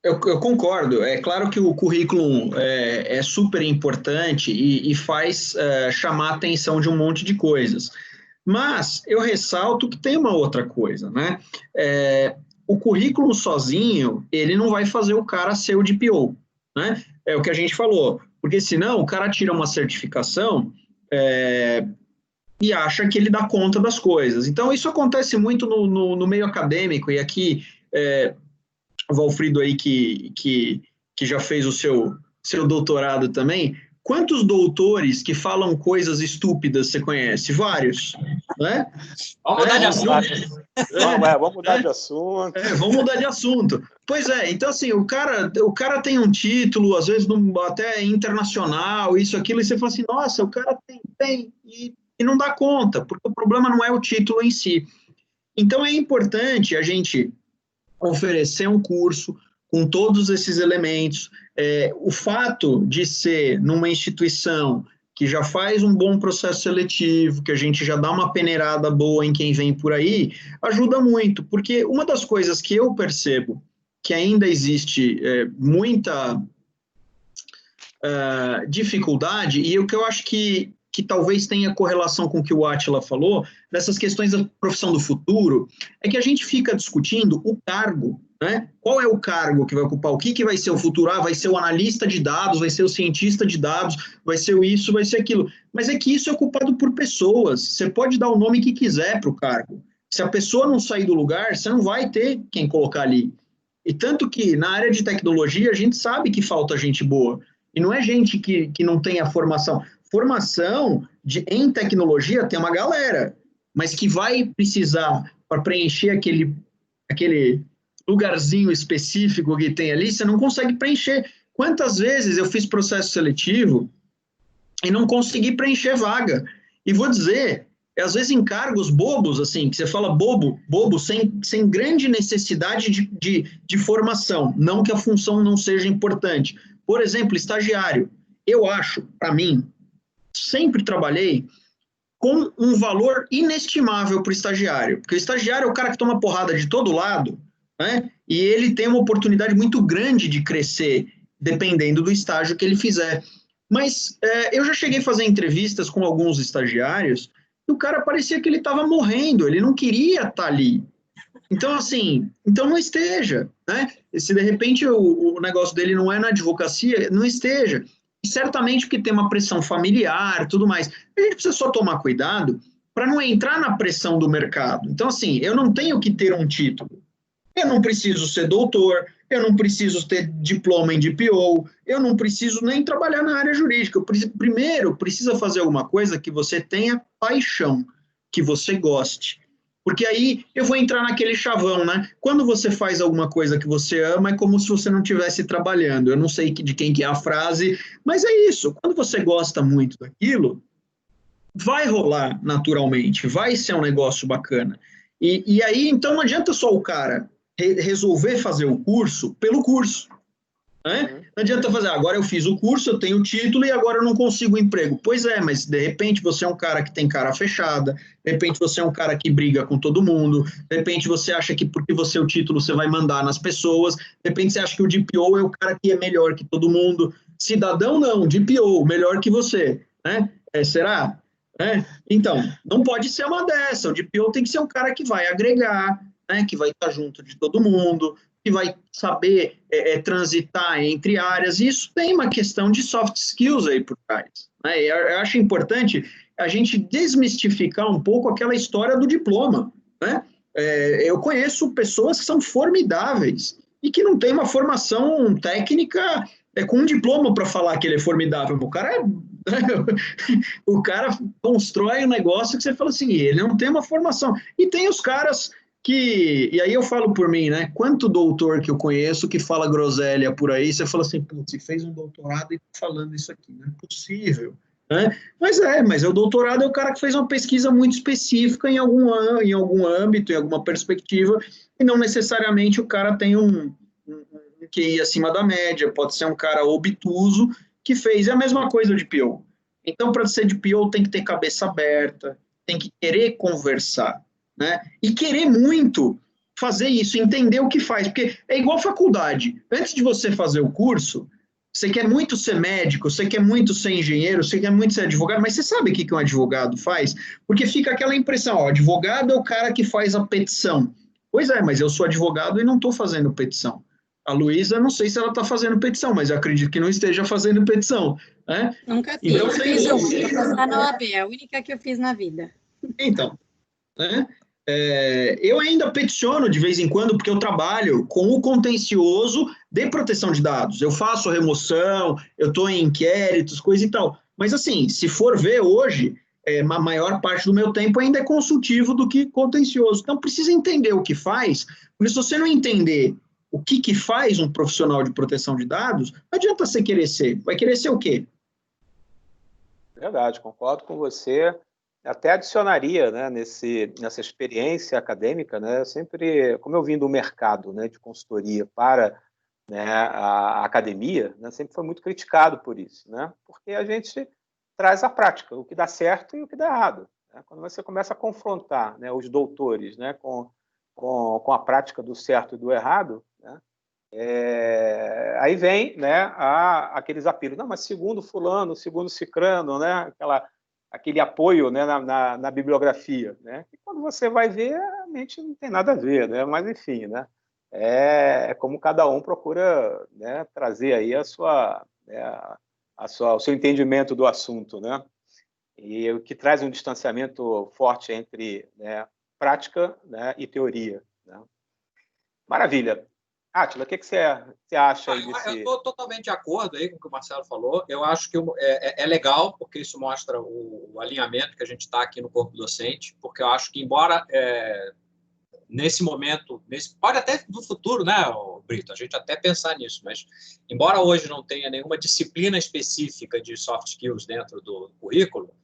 Eu concordo. É claro que o currículo é super importante e faz chamar a atenção de um monte de coisas. Mas eu ressalto que tem uma outra coisa, né? O currículo sozinho, ele não vai fazer o cara ser o DPO, né? É o que a gente falou. Porque senão o cara tira uma certificação e acha que ele dá conta das coisas. Então isso acontece muito no meio acadêmico, e aqui... o Valfrido aí que já fez o seu doutorado também, quantos doutores que falam coisas estúpidas você conhece? Vários, né? Vamos mudar de assunto. Vamos mudar de assunto. Vamos mudar de assunto. Pois é, então assim, o cara tem um título, às vezes até internacional, isso, aquilo, e você fala assim, nossa, o cara tem, e não dá conta, porque o problema não é o título em si. Então é importante a gente oferecer um curso com todos esses elementos. O fato de ser numa instituição que já faz um bom processo seletivo, que a gente já dá uma peneirada boa em quem vem por aí, ajuda muito, porque uma das coisas que eu percebo que ainda existe muita dificuldade, e o que eu acho que talvez tenha correlação com o que o Átila falou, dessas questões da profissão do futuro, é que a gente fica discutindo o cargo, né? Qual é o cargo que vai ocupar? O que vai ser o futuro? Vai ser o analista de dados, vai ser o cientista de dados, vai ser isso, vai ser aquilo. Mas é que isso é ocupado por pessoas. Você pode dar o nome que quiser para o cargo. Se a pessoa não sair do lugar, você não vai ter quem colocar ali. E tanto que na área de tecnologia a gente sabe que falta gente boa. E não é gente que não tem a formação. Formação em tecnologia tem uma galera, mas que vai precisar para preencher aquele lugarzinho específico que tem ali, você não consegue preencher. Quantas vezes eu fiz processo seletivo e não consegui preencher vaga? E vou dizer, às vezes em cargos bobos, assim, que você fala bobo, sem grande necessidade de formação, não que a função não seja importante. Por exemplo, estagiário. Eu acho, para mim, sempre trabalhei com um valor inestimável para o estagiário, porque o estagiário é o cara que toma porrada de todo lado, né? E ele tem uma oportunidade muito grande de crescer, dependendo do estágio que ele fizer. Mas eu já cheguei a fazer entrevistas com alguns estagiários e o cara parecia que ele estava morrendo, ele não queria estar ali. Então, assim, não esteja, né? E se de repente o negócio dele não é na advocacia, não esteja. E certamente porque tem uma pressão familiar e tudo mais. A gente precisa só tomar cuidado para não entrar na pressão do mercado. Então, assim, eu não tenho que ter um título. Eu não preciso ser doutor, eu não preciso ter diploma em DPO, eu não preciso nem trabalhar na área jurídica. Primeiro, precisa fazer alguma coisa que você tenha paixão, que você goste. Porque aí eu vou entrar naquele chavão, né? Quando você faz alguma coisa que você ama, é como se você não estivesse trabalhando. Eu não sei de quem que é a frase, mas é isso. Quando você gosta muito daquilo, vai rolar naturalmente, vai ser um negócio bacana. E aí, então, não adianta só o cara resolver fazer o curso pelo curso. Né? Não adianta fazer, agora eu fiz o curso, eu tenho o título e agora eu não consigo emprego. Pois é, mas de repente você é um cara que tem cara fechada, de repente você é um cara que briga com todo mundo, de repente você acha que porque você é o título você vai mandar nas pessoas, de repente você acha que o DPO é o cara que é melhor que todo mundo. Cidadão não, DPO, melhor que você. Né? Será? Então, não pode ser uma dessa, o DPO tem que ser um cara que vai agregar, né? Que vai estar junto de todo mundo, que vai saber transitar entre áreas, e isso tem uma questão de soft skills aí por trás. Né? Eu acho importante a gente desmistificar um pouco aquela história do diploma. Né? Eu conheço pessoas que são formidáveis e que não têm uma formação técnica com um diploma para falar que ele é formidável. O cara constrói um negócio que você fala assim, ele não tem uma formação. E tem os caras e aí eu falo por mim, né? Quanto doutor que eu conheço que fala groselha por aí, você fala assim, putz, você fez um doutorado e tá falando isso aqui, não é possível. Né? Mas o doutorado é o cara que fez uma pesquisa muito específica em algum âmbito, em alguma perspectiva, e não necessariamente o cara tem um QI acima da média, pode ser um cara obtuso que fez a mesma coisa de PO. Então, para ser de PO, tem que ter cabeça aberta, tem que querer conversar. Né? E querer muito fazer isso, entender o que faz, porque é igual faculdade. Antes de você fazer o curso, você quer muito ser médico, você quer muito ser engenheiro, você quer muito ser advogado, mas você sabe o que um advogado faz? Porque fica aquela impressão, advogado é o cara que faz a petição. Pois é, mas eu sou advogado e não estou fazendo petição. A Luísa, não sei se ela está fazendo petição, mas eu acredito que não esteja fazendo petição. Né? Nunca fiz. Então, eu fiz na OAB, a única que eu fiz na vida. Então, né? Eu ainda peticiono de vez em quando, porque eu trabalho com o contencioso de proteção de dados. Eu faço remoção, eu estou em inquéritos, coisa e tal. Mas, assim, se for ver hoje, a maior parte do meu tempo ainda é consultivo do que contencioso. Então, precisa entender o que faz, porque se você não entender o que faz um profissional de proteção de dados, não adianta você querer ser. Vai querer ser o quê? Verdade, concordo com você. Até adicionaria, né, nessa experiência acadêmica, né, sempre, como eu vim do mercado, né, de consultoria para, né, a academia, né, sempre foi muito criticado por isso, né, porque a gente traz a prática, o que dá certo e o que dá errado. Né? Quando você começa a confrontar, né, os doutores, né, com a prática do certo e do errado, né, aí vem, né, aqueles apelos. Não, mas segundo fulano, segundo cicrano, né, aquele apoio, né, na bibliografia. Né, e quando você vai ver, realmente não tem nada a ver. Né, mas, enfim, né, é como cada um procura, né, trazer aí o seu entendimento do assunto. Né, e o que traz um distanciamento forte entre, né, prática, né, e teoria. Né. Maravilha. Átila, o que você acha aí desse... Eu estou totalmente de acordo aí com o que o Marcelo falou. Eu acho que é legal, porque isso mostra o alinhamento que a gente está aqui no corpo docente, porque eu acho que, embora nesse momento, pode até no futuro, né, Brito, a gente até pensar nisso, mas embora hoje não tenha nenhuma disciplina específica de soft skills dentro do currículo,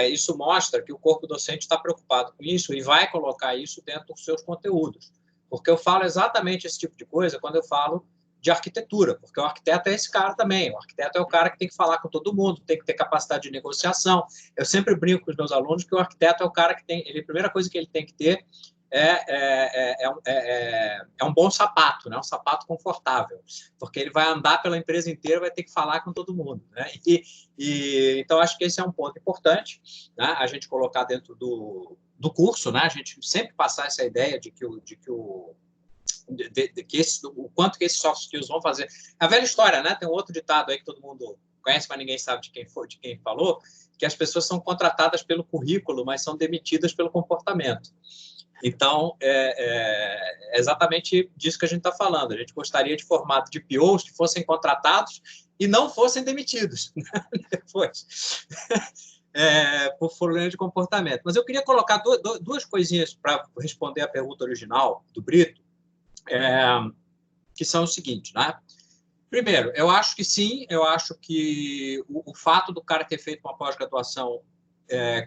isso mostra que o corpo docente está preocupado com isso e vai colocar isso dentro dos seus conteúdos. Porque eu falo exatamente esse tipo de coisa quando eu falo de arquitetura, porque o arquiteto é esse cara também. O arquiteto é o cara que tem que falar com todo mundo, tem que ter capacidade de negociação. Eu sempre brinco com os meus alunos que o arquiteto é o cara que tem... a primeira coisa que ele tem que ter é um bom sapato, né? Um sapato confortável, porque ele vai andar pela empresa inteira, vai ter que falar com todo mundo. Né? Então, acho que esse é um ponto importante, né? A gente colocar dentro do curso, né? A gente sempre passar essa ideia de que o quanto que esses soft skills vão fazer. A velha história, né? Tem um outro ditado aí que todo mundo conhece, mas ninguém sabe de quem falou, que as pessoas são contratadas pelo currículo, mas são demitidas pelo comportamento. Então, é exatamente disso que a gente está falando. A gente gostaria de formato de POs que fossem contratados e não fossem demitidos depois. Por problema de comportamento. Mas eu queria colocar duas coisinhas para responder a pergunta original do Brito, que são o seguinte, né? Primeiro, eu acho que sim, eu acho que o fato do cara ter feito uma pós-graduação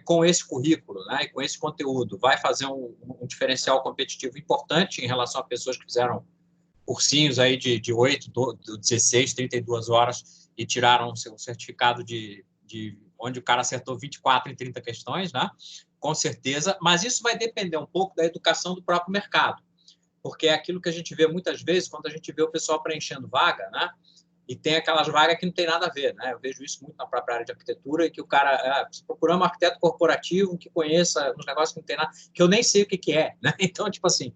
com esse currículo, né, e com esse conteúdo, vai fazer um diferencial competitivo importante em relação a pessoas que fizeram cursinhos aí de 8, 16, 32 horas e tiraram o seu certificado de onde o cara acertou 24 em 30 questões, né? Com certeza, mas isso vai depender um pouco da educação do próprio mercado, porque é aquilo que a gente vê muitas vezes quando a gente vê o pessoal preenchendo vaga, né? E tem aquelas vagas que não tem nada a ver, né? Eu vejo isso muito na própria área de arquitetura, que o cara procurando um arquiteto corporativo que conheça uns negócios que não tem nada, que eu nem sei o que é, né? Então, tipo assim,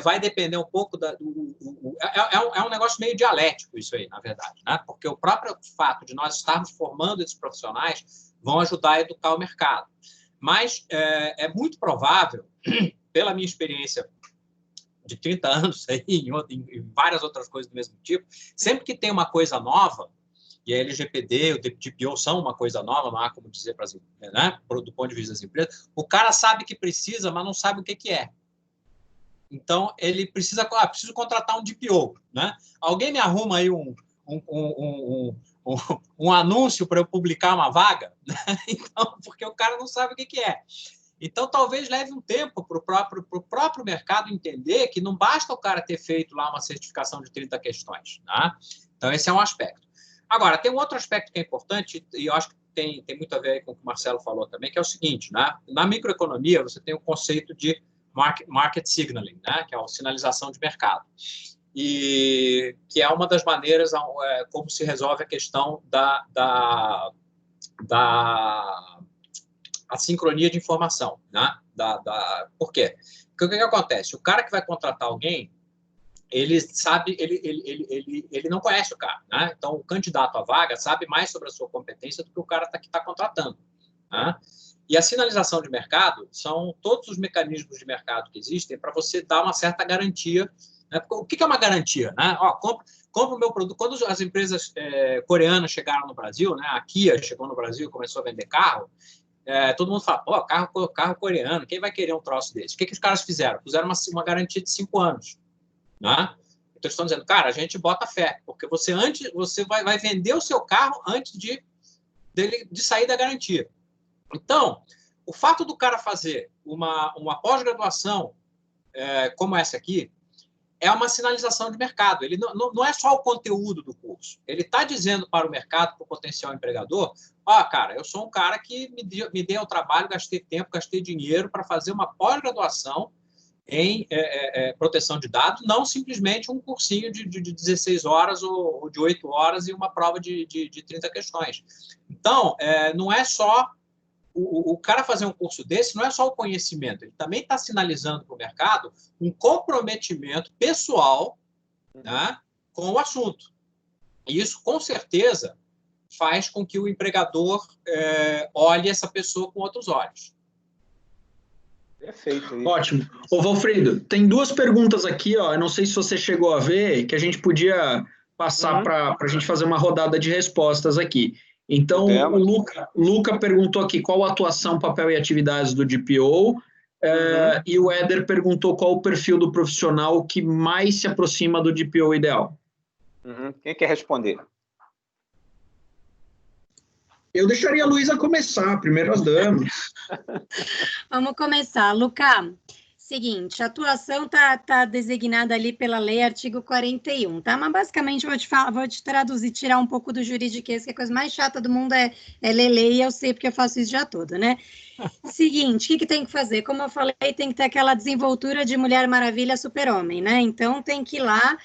vai depender um pouco é um negócio meio dialético isso aí, na verdade, né? Porque o próprio fato de nós estarmos formando esses profissionais vão ajudar a educar o mercado. Mas é muito provável, pela minha experiência de 30 anos aí, em várias outras coisas do mesmo tipo, sempre que tem uma coisa nova, e a LGPD, o DPO são uma coisa nova, não há como dizer para as, né, do ponto de vista das empresas, o cara sabe que precisa, mas não sabe o que é. Então, ele precisa contratar um DPO. Né? Alguém me arruma aí um anúncio para eu publicar uma vaga? Então, porque o cara não sabe o que é. Então, talvez leve um tempo para o próprio mercado entender que não basta o cara ter feito lá uma certificação de 30 questões. Tá? Então, esse é um aspecto. Agora, tem um outro aspecto que é importante, e eu acho que tem muito a ver aí com o que o Marcelo falou também, que é o seguinte, né? Na microeconomia, você tem o conceito de market signaling, né? Que é a sinalização de mercado. E que é uma das maneiras como se resolve a questão da sincronia de informação, né? Por quê? Porque o que acontece? O cara que vai contratar alguém, ele sabe, ele não conhece o cara, né? Então, o candidato à vaga sabe mais sobre a sua competência do que o cara que está contratando, né? E a sinalização de mercado são todos os mecanismos de mercado que existem para você dar uma certa garantia. Né? O que é uma garantia? Né? Compra o meu produto. Quando as empresas coreanas chegaram no Brasil, né? A Kia chegou no Brasil e começou a vender carro, todo mundo fala, pô, carro coreano, quem vai querer um troço desse? O que os caras fizeram? Fizeram uma garantia de 5 anos. Né? Então, estão dizendo, cara, a gente bota fé, porque você vai vender o seu carro antes de sair da garantia. Então, o fato do cara fazer uma pós-graduação como essa aqui é uma sinalização de mercado. Ele não é só o conteúdo do curso. Ele está dizendo para o mercado, para o potencial empregador, cara, eu sou um cara que me dei ao trabalho, gastei tempo, gastei dinheiro para fazer uma pós-graduação em proteção de dados, não simplesmente um cursinho de 16 horas ou de 8 horas e uma prova de 30 questões. Então, não é só o cara fazer um curso desse, não é só o conhecimento, ele também está sinalizando para o mercado um comprometimento pessoal, né, com o assunto. E isso, com certeza, faz com que o empregador olhe essa pessoa com outros olhos. Perfeito. Isso. Ótimo. Ô, Valfrido, tem 2 perguntas aqui, ó. Eu não sei se você chegou a ver, que a gente podia passar para a gente fazer uma rodada de respostas aqui. Então, o Luca perguntou aqui qual a atuação, papel e atividades do DPO, e o Éder perguntou qual o perfil do profissional que mais se aproxima do DPO ideal. Quem quer responder? Eu deixaria a Luísa começar, primeiro as damas. Vamos começar. Luca, seguinte, a atuação tá designada ali pela lei, artigo 41, tá? Mas basicamente vou te traduzir, tirar um pouco do juridiquês, que a coisa mais chata do mundo é ler lei, e eu sei porque eu faço isso já todo, né? Seguinte, o que tem que fazer? Como eu falei, tem que ter aquela desenvoltura de Mulher Maravilha Super-Homem, né? Então tem que ir lá,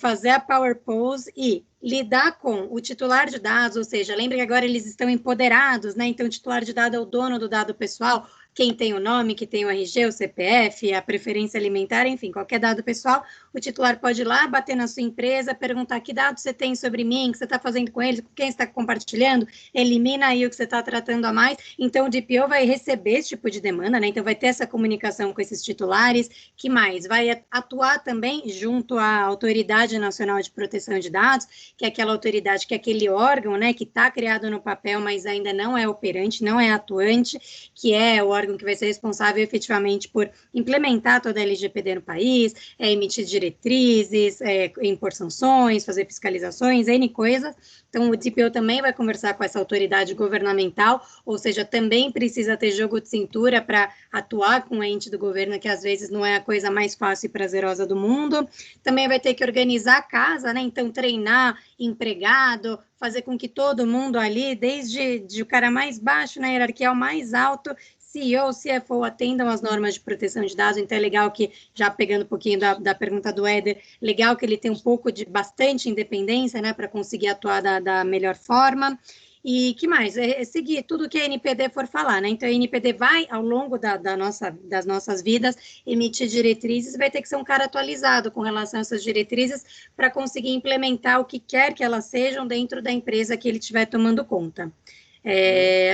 fazer a Power Pose e lidar com o titular de dados, ou seja, lembra que agora eles estão empoderados, né? Então o titular de dado é o dono do dado pessoal, quem tem o nome, que tem o RG, o CPF, a preferência alimentar, enfim, qualquer dado pessoal, o titular pode ir lá, bater na sua empresa, perguntar que dados você tem sobre mim, que você está fazendo com eles, com quem você está compartilhando, elimina aí o que você está tratando a mais. Então, o DPO vai receber esse tipo de demanda, né? Então, vai ter essa comunicação com esses titulares. Que mais? Vai atuar também junto à Autoridade Nacional de Proteção de Dados, que é aquela autoridade, que é aquele órgão, né, que está criado no papel, mas ainda não é operante, não é atuante, que é o órgão que vai ser responsável efetivamente por implementar toda a LGPD no país, emitir diretrizes, impor sanções, fazer fiscalizações, N coisas. Então, o DPO também vai conversar com essa autoridade governamental, ou seja, também precisa ter jogo de cintura para atuar com o ente do governo, que às vezes não é a coisa mais fácil e prazerosa do mundo. Também vai ter que organizar a casa, né? Então, treinar empregado, fazer com que todo mundo ali, desde o cara mais baixo na hierarquia ao mais alto, CEO, CFO, atendam às normas de proteção de dados. Então, é legal que, já pegando um pouquinho da pergunta do Éder, legal que ele tem um pouco de bastante independência, né, para conseguir atuar da melhor forma. E que mais? Seguir tudo que a NPD for falar, né? Então, a NPD vai, ao longo das nossas vidas, emitir diretrizes, vai ter que ser um cara atualizado com relação a essas diretrizes para conseguir implementar o que quer que elas sejam dentro da empresa que ele estiver tomando conta.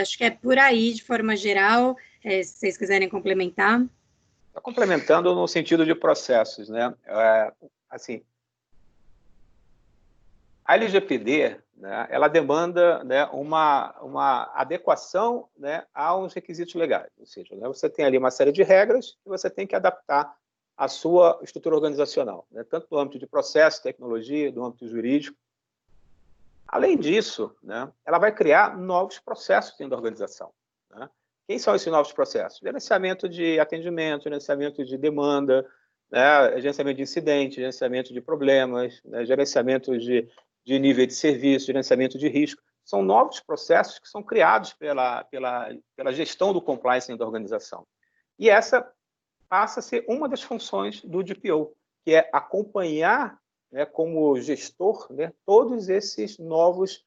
Acho que é por aí, de forma geral, se vocês quiserem complementar. Está complementando no sentido de processos, né? Assim, a LGPD, né, ela demanda, né, uma adequação, né, aos requisitos legais, ou seja, né, você tem ali uma série de regras que você tem que adaptar à sua estrutura organizacional, né, tanto no âmbito de processo, tecnologia, no âmbito jurídico. Além disso, né, ela vai criar novos processos dentro da organização. Né? Quem são esses novos processos? Gerenciamento de atendimento, gerenciamento de demanda, né, gerenciamento de incidentes, gerenciamento de problemas, né, gerenciamento de nível de serviço, gerenciamento de risco. São novos processos que são criados pela gestão do compliance dentro da organização. E essa passa a ser uma das funções do DPO, que é acompanhar, né, como gestor, né, todos esses novos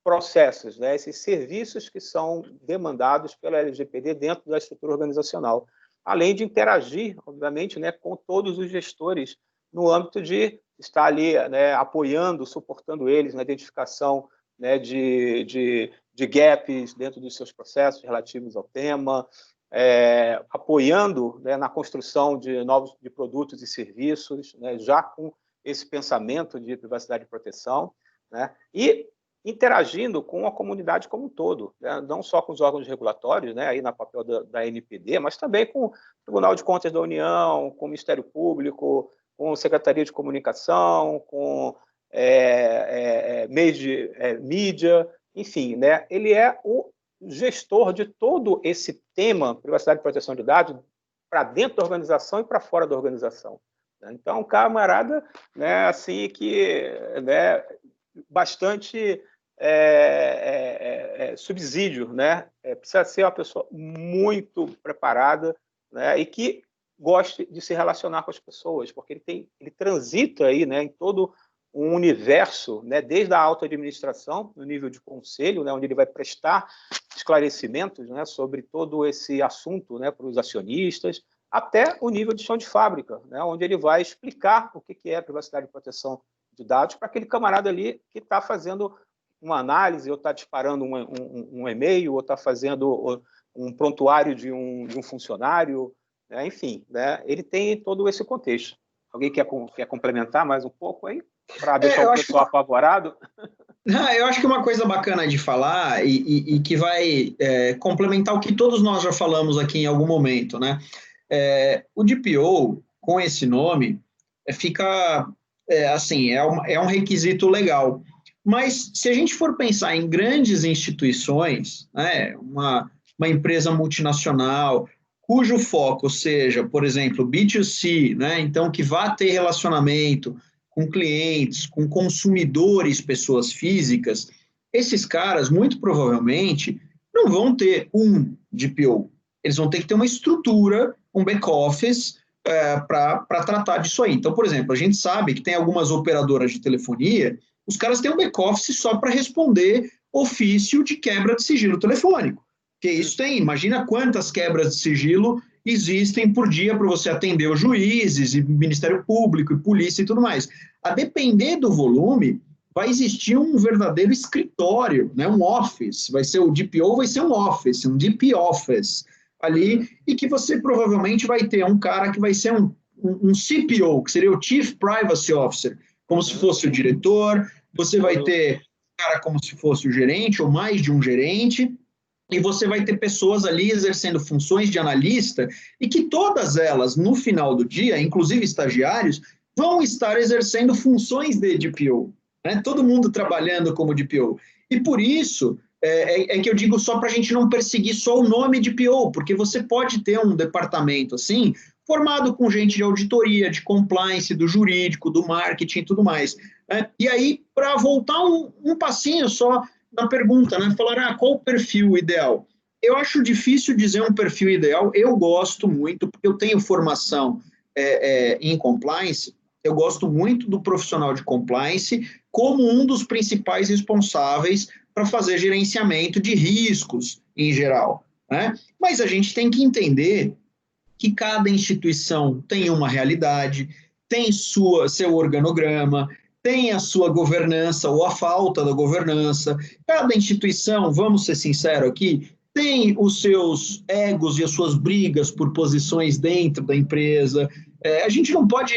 processos, né, esses serviços que são demandados pela LGPD dentro da estrutura organizacional, além de interagir, obviamente, né, com todos os gestores no âmbito de estar ali, né, apoiando, suportando eles na identificação né, de gaps dentro dos seus processos relativos ao tema, apoiando, né, na construção de novos produtos e serviços, né, já com esse pensamento de privacidade e proteção, né, e interagindo com a comunidade como um todo, né, não só com os órgãos regulatórios, né, aí na papel da NPD, mas também com o Tribunal de Contas da União, com o Ministério Público, com a Secretaria de Comunicação, com meios de mídia, enfim, né, ele é o gestor de todo esse tema, privacidade e proteção de dados, para dentro da organização e para fora da organização. Então, um camarada, né, assim, que, né, bastante subsídio, né? Precisa ser uma pessoa muito preparada, né, e que goste de se relacionar com as pessoas, porque ele transita aí, né, em todo um universo, né, desde a alta administração, no nível de conselho, né, onde ele vai prestar esclarecimentos, né, sobre todo esse assunto, né, para os acionistas, até o nível de chão de fábrica, né, onde ele vai explicar o que é privacidade e proteção de dados para aquele camarada ali que está fazendo uma análise, ou está disparando um e-mail, ou está fazendo um prontuário de um funcionário, né, enfim, né, ele tem todo esse contexto. Alguém quer complementar mais um pouco aí? Para deixar o pessoal apavorado? Eu acho que uma coisa bacana de falar e que vai complementar o que todos nós já falamos aqui em algum momento, né? O DPO, com esse nome, fica, assim, é um requisito legal. Mas se a gente for pensar em grandes instituições, né, uma empresa multinacional, cujo foco seja, por exemplo, B2C, né, então que vá ter relacionamento com clientes, com consumidores, pessoas físicas, esses caras, muito provavelmente, não vão ter um DPO. Eles vão ter que ter uma estrutura, um back-office, para tratar disso aí. Então, por exemplo, a gente sabe que tem algumas operadoras de telefonia, os caras têm um back-office só para responder ofício de quebra de sigilo telefônico. Que isso tem, imagina quantas quebras de sigilo existem por dia para você atender os juízes, e Ministério Público, e polícia e tudo mais. A depender do volume, vai existir um verdadeiro escritório, né, um office, vai ser o DPO, vai ser um office, um DP office ali, e que você provavelmente vai ter um cara que vai ser um CPO, que seria o Chief Privacy Officer, como se fosse o diretor, você vai ter um cara como se fosse o gerente, ou mais de um gerente, e você vai ter pessoas ali exercendo funções de analista e que todas elas, no final do dia, inclusive estagiários, vão estar exercendo funções de DPO, né? Todo mundo trabalhando como DPO. E por isso que eu digo só para a gente não perseguir só o nome DPO, porque você pode ter um departamento assim, formado com gente de auditoria, de compliance, do jurídico, do marketing e tudo mais. E aí, para voltar um passinho só na pergunta, né? Falar, qual o perfil ideal? Eu acho difícil dizer um perfil ideal. Eu gosto muito, porque eu tenho formação em compliance, eu gosto muito do profissional de compliance como um dos principais responsáveis para fazer gerenciamento de riscos em geral, né? Mas a gente tem que entender que cada instituição tem uma realidade, tem seu organograma, tem a sua governança ou a falta da governança. Cada instituição, vamos ser sinceros aqui, tem os seus egos e as suas brigas por posições dentro da empresa. A gente não pode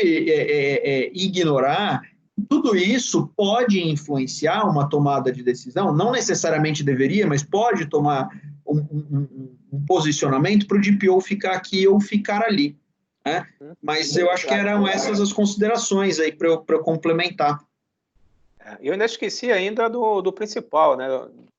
ignorar que tudo isso pode influenciar uma tomada de decisão, não necessariamente deveria, mas pode tomar um posicionamento para o DPO ficar aqui ou ficar ali. Né? Mas eu acho que eram essas as considerações aí para eu complementar. Eu ainda esqueci ainda do principal, né,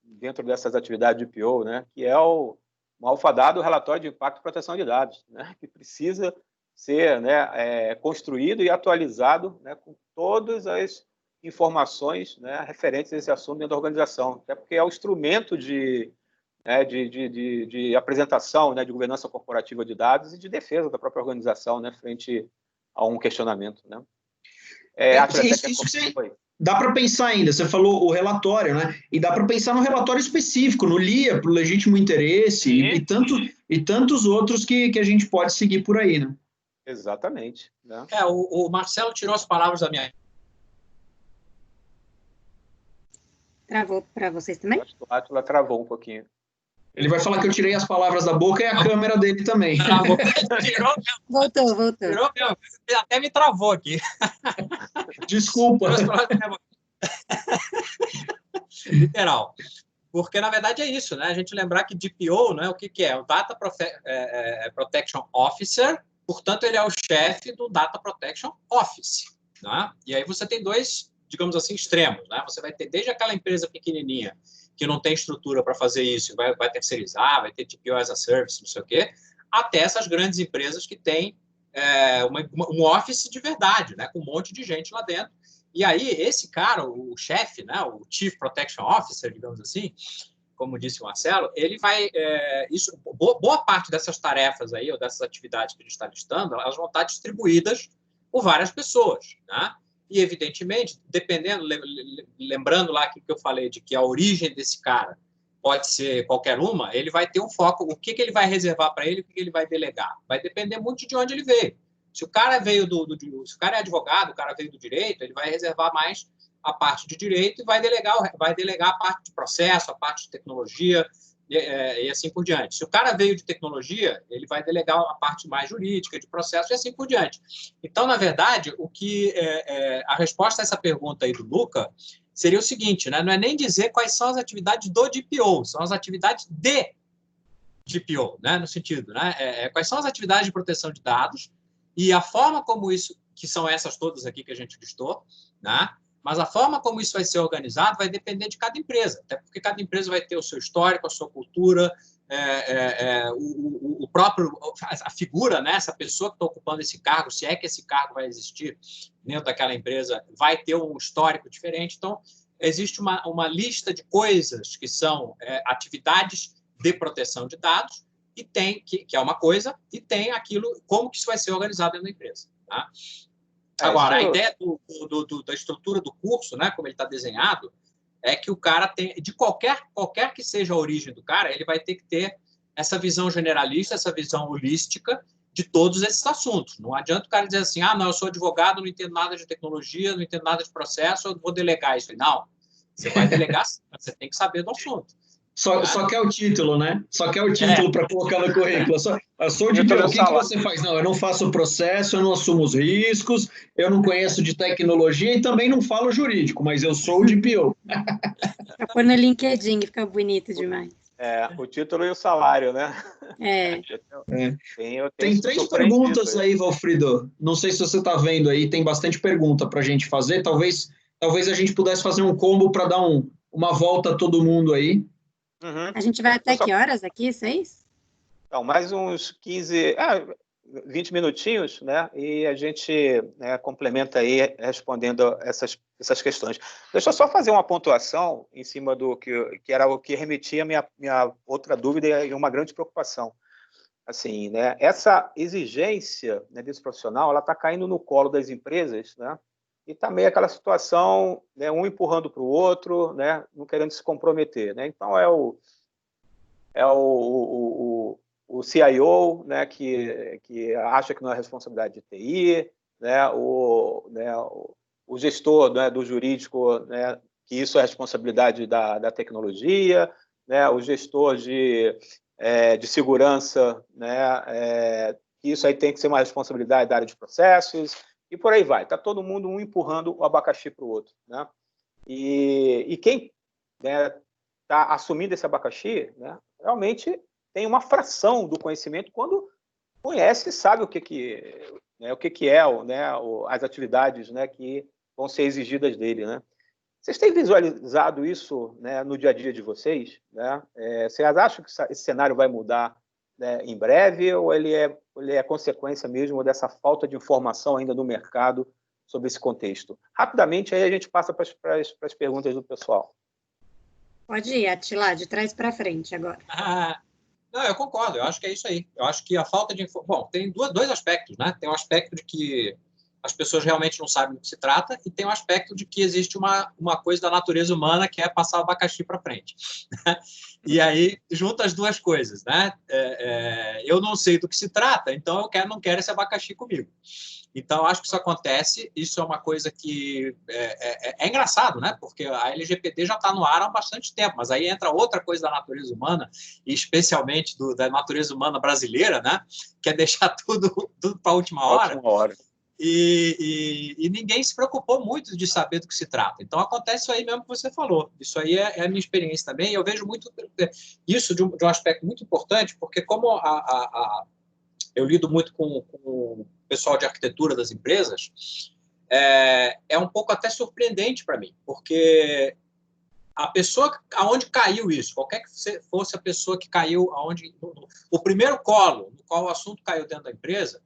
dentro dessas atividades de DPO, né, que é o alfadado relatório de impacto e proteção de dados, né, que precisa ser, né, construído e atualizado, né, com todas as informações, né, referentes a esse assunto dentro da organização, até porque é o instrumento de apresentação, né, de governança corporativa de dados e de defesa da própria organização, né, frente a um questionamento, né. Dá para pensar ainda, você falou o relatório, né? E dá para pensar no relatório específico, no LIA, para o legítimo interesse, e tantos outros que a gente pode seguir por aí, né? Exatamente. Né? O Marcelo tirou as palavras da minha... Travou para vocês também? Acho que o Átila travou um pouquinho. Ele vai falar que eu tirei as palavras da boca e a câmera dele também. Travou. Tirou, Voltou. tirou mesmo. Até me travou aqui. Desculpa. Literal. Porque, na verdade, é isso, né? A gente lembrar que DPO, né, o que é? O Data Protection Officer, portanto, ele é o chefe do Data Protection Office. Né? E aí você tem dois, digamos assim, extremos. Né? Você vai ter desde aquela empresa pequenininha que não tem estrutura para fazer isso, vai terceirizar, vai ter DPO as a service, não sei o quê, até essas grandes empresas que têm um office de verdade, né? Com um monte de gente lá dentro. E aí, esse cara, o chefe, né, o Chief Protection Officer, digamos assim, como disse o Marcelo, ele vai... boa parte dessas tarefas aí, ou dessas atividades que a gente está listando, elas vão estar distribuídas por várias pessoas, né? E, evidentemente, dependendo, lembrando lá que eu falei de que a origem desse cara pode ser qualquer uma, ele vai ter um foco, o que ele vai reservar para ele, o que ele vai delegar. Vai depender muito de onde ele veio. Se o cara veio se o cara é advogado, o cara veio do direito, ele vai reservar mais a parte de direito e vai delegar a parte de processo, a parte de tecnologia e assim por diante. Se o cara veio de tecnologia, ele vai delegar a parte mais jurídica, de processo e assim por diante. Então, na verdade, a resposta a essa pergunta aí do Luca seria o seguinte, né? Não é nem dizer quais são as atividades do DPO, são as atividades de DPO, né? No sentido, né? Quais são as atividades de proteção de dados e a forma como isso, que são essas todas aqui que a gente listou, né? Mas a forma como isso vai ser organizado vai depender de cada empresa, até porque cada empresa vai ter o seu histórico, a sua cultura, o próprio, a figura, né? Essa pessoa que está ocupando esse cargo, se é que esse cargo vai existir dentro daquela empresa, vai ter um histórico diferente. Então, existe uma lista de coisas que são atividades de proteção de dados, e tem, que é uma coisa, e tem aquilo, como que isso vai ser organizado dentro da empresa. Tá? Agora, a ideia da estrutura do curso, né, como ele está desenhado, é que o cara tem, de qualquer que seja a origem do cara, ele vai ter que ter essa visão generalista, essa visão holística de todos esses assuntos. Não adianta o cara dizer assim, não, eu sou advogado, não entendo nada de tecnologia, não entendo nada de processo, eu vou delegar isso. Não, você vai delegar, você tem que saber do assunto. Só quer o título, né? Só quer o título para colocar no currículo. Eu sou de DPO. O que você faz? Não, eu não faço processo, eu não assumo os riscos, eu não conheço de tecnologia e também não falo jurídico, mas eu sou o DPO. Para pôr no LinkedIn, fica bonito demais. O título e o salário, né? Tem 3 perguntas aí, Valfrido. Não sei se você está vendo aí, tem bastante pergunta para a gente fazer. Talvez a gente pudesse fazer um combo para dar uma volta a todo mundo aí. A gente vai até que horas aqui? 6? Então, mais uns 15, 20 minutinhos, né? E a gente complementa aí respondendo essas questões. Deixa eu só fazer uma pontuação em cima do que era o que remetia a minha outra dúvida e uma grande preocupação. Assim, né? Essa exigência, né, desse profissional, ela está caindo no colo das empresas, né? E está meio aquela situação, né, um empurrando para o outro, né, não querendo se comprometer. Né? Então, o CIO, né, que acha que não é responsabilidade de TI, né, o gestor, né, do jurídico, né, que isso é responsabilidade da tecnologia, né, o gestor de segurança, né, que isso aí tem que ser uma responsabilidade da área de processos, e por aí vai. Está todo mundo um empurrando o abacaxi para o outro. Né? E quem está assumindo esse abacaxi, né, realmente tem uma fração do conhecimento quando conhece e sabe o que é, né, as atividades, né, que vão ser exigidas dele. Né? Vocês têm visualizado isso, né, no dia a dia de vocês? Né? Vocês acham que esse cenário vai mudar, né, em breve, ou ele é consequência mesmo dessa falta de informação ainda no mercado sobre esse contexto? Rapidamente, aí a gente passa para as perguntas do pessoal. Pode ir, Atila, de trás para frente agora. Não, eu concordo, eu acho que é isso aí. Eu acho que a falta de informação... Bom, tem dois aspectos, né? Tem um aspecto de que as pessoas realmente não sabem do que se trata, e tem o aspecto de que existe uma coisa da natureza humana que é passar o abacaxi para frente. E aí, junta as duas coisas, né? Eu não sei do que se trata, então eu não quero esse abacaxi comigo. Então, acho que isso acontece, isso é uma coisa que é engraçado, né? Porque a LGPD já está no ar há bastante tempo, mas aí entra outra coisa da natureza humana, e especialmente da natureza humana brasileira, né? Que é deixar tudo para a última hora. E ninguém se preocupou muito de saber do que se trata. Então, acontece isso aí mesmo que você falou. Isso aí é a minha experiência também, e eu vejo muito isso de um aspecto muito importante, porque como eu lido muito com o pessoal de arquitetura das empresas, é um pouco até surpreendente para mim, porque a pessoa aonde caiu isso, qualquer que fosse a pessoa que caiu aonde o primeiro colo no qual o assunto caiu dentro da empresa,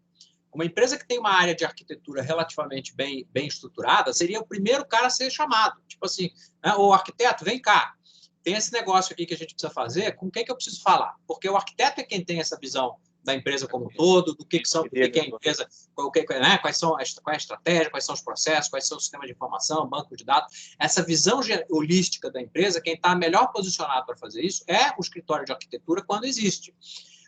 uma empresa que tem uma área de arquitetura relativamente bem estruturada seria o primeiro cara a ser chamado, tipo assim, né? O arquiteto, vem cá, tem esse negócio aqui que a gente precisa fazer, com quem que eu preciso falar? Porque o arquiteto é quem tem essa visão da empresa como um todo, do que é a empresa, né? Qual é a estratégia, quais são os processos, quais são os sistemas de informação, banco de dados. Essa visão holística da empresa, quem está melhor posicionado para fazer isso é o escritório de arquitetura quando existe.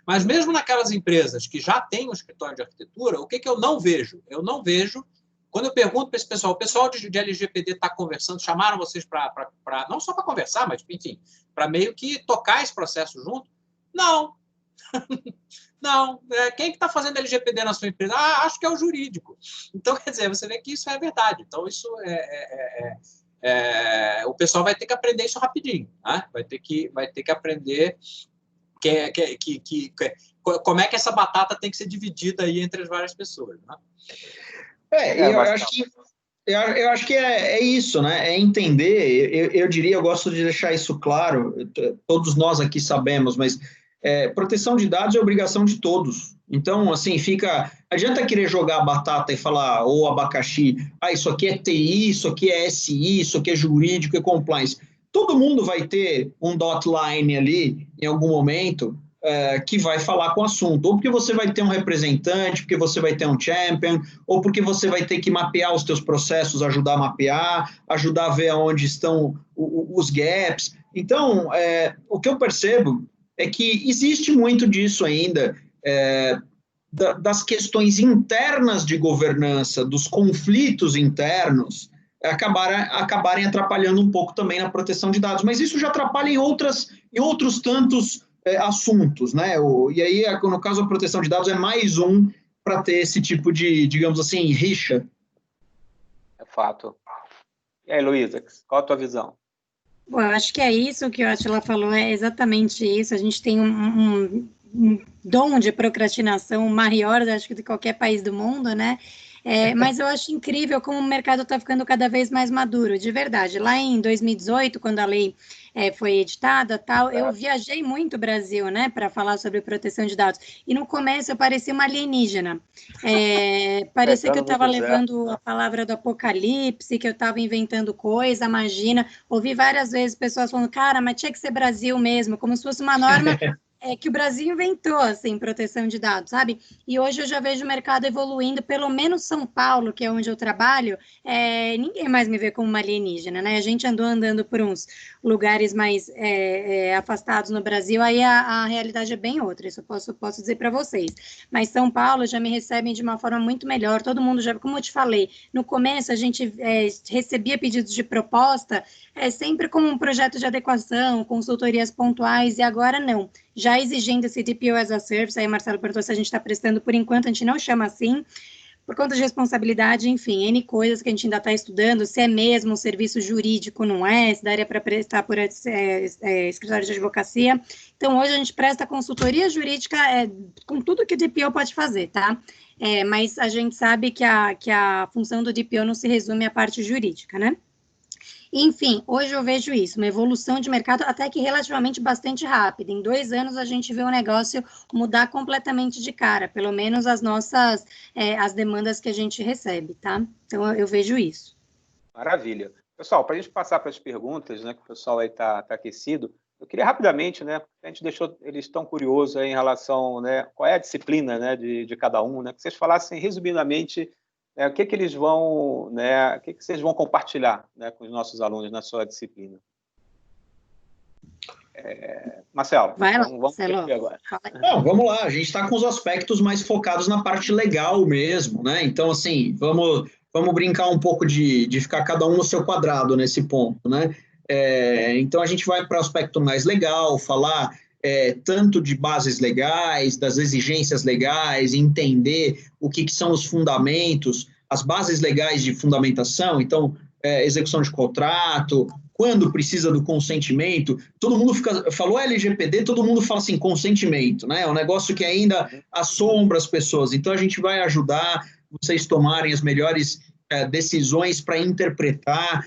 Mas mesmo naquelas empresas que já têm um escritório de arquitetura, o que eu não vejo? Eu não vejo, quando eu pergunto para esse pessoal, o pessoal de LGPD está conversando, chamaram vocês para não só para conversar, mas, enfim, para meio que tocar esse processo junto? Não. Não. Quem que está fazendo LGPD na sua empresa? Acho que é o jurídico. Então, quer dizer, você vê que isso é verdade. Então, isso o pessoal vai ter que aprender isso rapidinho, né? Vai ter que aprender como é que essa batata tem que ser dividida aí entre as várias pessoas, né? Eu acho que é isso, né? É entender, eu diria, eu gosto de deixar isso claro, todos nós aqui sabemos, mas proteção de dados é obrigação de todos. Então, assim, adianta querer jogar a batata e falar, ou abacaxi, isso aqui é TI, isso aqui é SI, isso aqui é jurídico, é compliance. Todo mundo vai ter um dotline ali, em algum momento, que vai falar com o assunto. Ou porque você vai ter um representante, porque você vai ter um champion, ou porque você vai ter que mapear os teus processos, ajudar a mapear, ajudar a ver onde estão os gaps. Então, o que eu percebo é que existe muito disso ainda, das questões internas de governança, dos conflitos internos, acabarem atrapalhando um pouco também na proteção de dados. Mas isso já atrapalha em outros tantos assuntos, né? E aí, no caso, a proteção de dados é mais um para ter esse tipo de, digamos assim, rixa. É fato. E aí, Luísa, qual a tua visão? Bom, eu acho que é isso que o Átila falou, é exatamente isso. A gente tem um dom de procrastinação maior, acho que de qualquer país do mundo, né? Mas eu acho incrível como o mercado está ficando cada vez mais maduro, de verdade. Lá em 2018, quando a lei foi editada, tal, eu viajei muito o Brasil, né, para falar sobre proteção de dados. E no começo eu parecia uma alienígena. Parecia que eu estava levando a palavra do apocalipse, que eu estava inventando coisa, imagina. Ouvi várias vezes pessoas falando, cara, mas tinha que ser Brasil mesmo, como se fosse uma norma que o Brasil inventou, assim, proteção de dados, sabe? E hoje eu já vejo o mercado evoluindo, pelo menos São Paulo, que é onde eu trabalho, ninguém mais me vê como uma alienígena, né? A gente andando por uns lugares mais afastados no Brasil, aí a realidade é bem outra, isso eu posso dizer para vocês. Mas São Paulo já me recebem de uma forma muito melhor, todo mundo já, como eu te falei, no começo a gente recebia pedidos de proposta, sempre como um projeto de adequação, consultorias pontuais, e agora não. Já exigindo esse DPO as a Service, aí Marcelo perguntou se a gente está prestando, por enquanto a gente não chama assim, por conta de responsabilidade, enfim, N coisas que a gente ainda está estudando, se é mesmo um serviço jurídico, não é, se daria para prestar por escritório de advocacia. Então, hoje a gente presta consultoria jurídica com tudo que o DPO pode fazer, tá? Mas a gente sabe que a função do DPO não se resume à parte jurídica, né? Enfim, hoje eu vejo isso, uma evolução de mercado até que relativamente bastante rápida. Em 2 anos a gente vê o negócio mudar completamente de cara, pelo menos as nossas, as demandas que a gente recebe, tá? Então eu vejo isso. Maravilha. Pessoal, para a gente passar para as perguntas, né, que o pessoal aí está aquecido, eu queria rapidamente, né, a gente deixou eles tão curiosos aí em relação, né, qual é a disciplina, né, de cada um, né, que vocês falassem resumidamente o que eles vão, né, o que vocês vão compartilhar, né, com os nossos alunos na sua disciplina? Marcelo, vai lá, vamos Marcelo. agora. Não, vamos lá, a gente está com os aspectos mais focados na parte legal mesmo, né? Então, assim, vamos brincar um pouco de ficar cada um no seu quadrado nesse ponto, né? Então, a gente vai para o aspecto mais legal, falar tanto de bases legais, das exigências legais, entender o que são os fundamentos, as bases legais de fundamentação, então, execução de contrato, quando precisa do consentimento, todo mundo falou LGPD, todo mundo fala assim, consentimento, né? É um negócio que ainda assombra as pessoas. Então, a gente vai ajudar vocês tomarem as melhores decisões para interpretar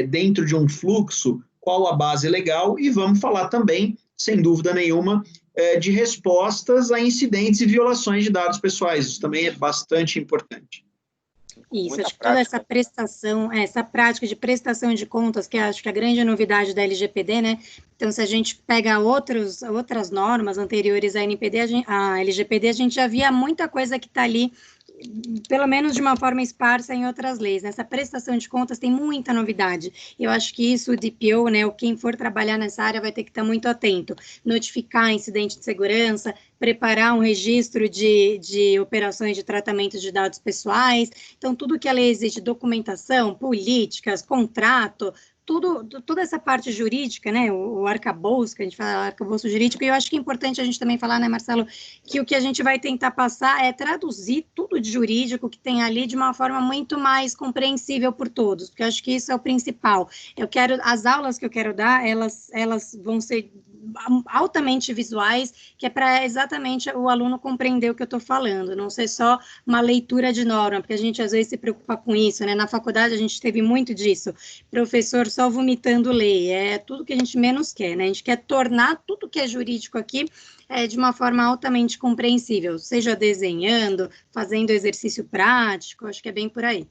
dentro de um fluxo qual a base legal e vamos falar também, sem dúvida nenhuma, de respostas a incidentes e violações de dados pessoais. Isso também é bastante importante. Isso, acho que toda essa prestação, essa prática de prestação de contas, que acho que é a grande novidade da LGPD, né? Então, se a gente pega outras normas anteriores à à LGPD, a gente já via muita coisa que está ali, pelo menos de uma forma esparsa em outras leis. Nessa prestação de contas tem muita novidade. Eu acho que isso, o DPO, né, ou quem for trabalhar nessa área vai ter que estar muito atento. Notificar incidente de segurança, preparar um registro de operações de tratamento de dados pessoais. Então, tudo que a lei exige, documentação, políticas, contrato, toda essa parte jurídica, né, o arcabouço, que a gente fala, arcabouço jurídico, e eu acho que é importante a gente também falar, né, Marcelo, que o que a gente vai tentar passar é traduzir tudo de jurídico que tem ali de uma forma muito mais compreensível por todos, porque eu acho que isso é o principal. As aulas que eu quero dar, elas vão ser altamente visuais, que é para exatamente o aluno compreender o que eu estou falando, não ser só uma leitura de norma, porque a gente às vezes se preocupa com isso, né? Na faculdade a gente teve muito disso, professor só vomitando lei, é tudo que a gente menos quer, né? A gente quer tornar tudo que é jurídico aqui de uma forma altamente compreensível, seja desenhando, fazendo exercício prático, acho que é bem por aí.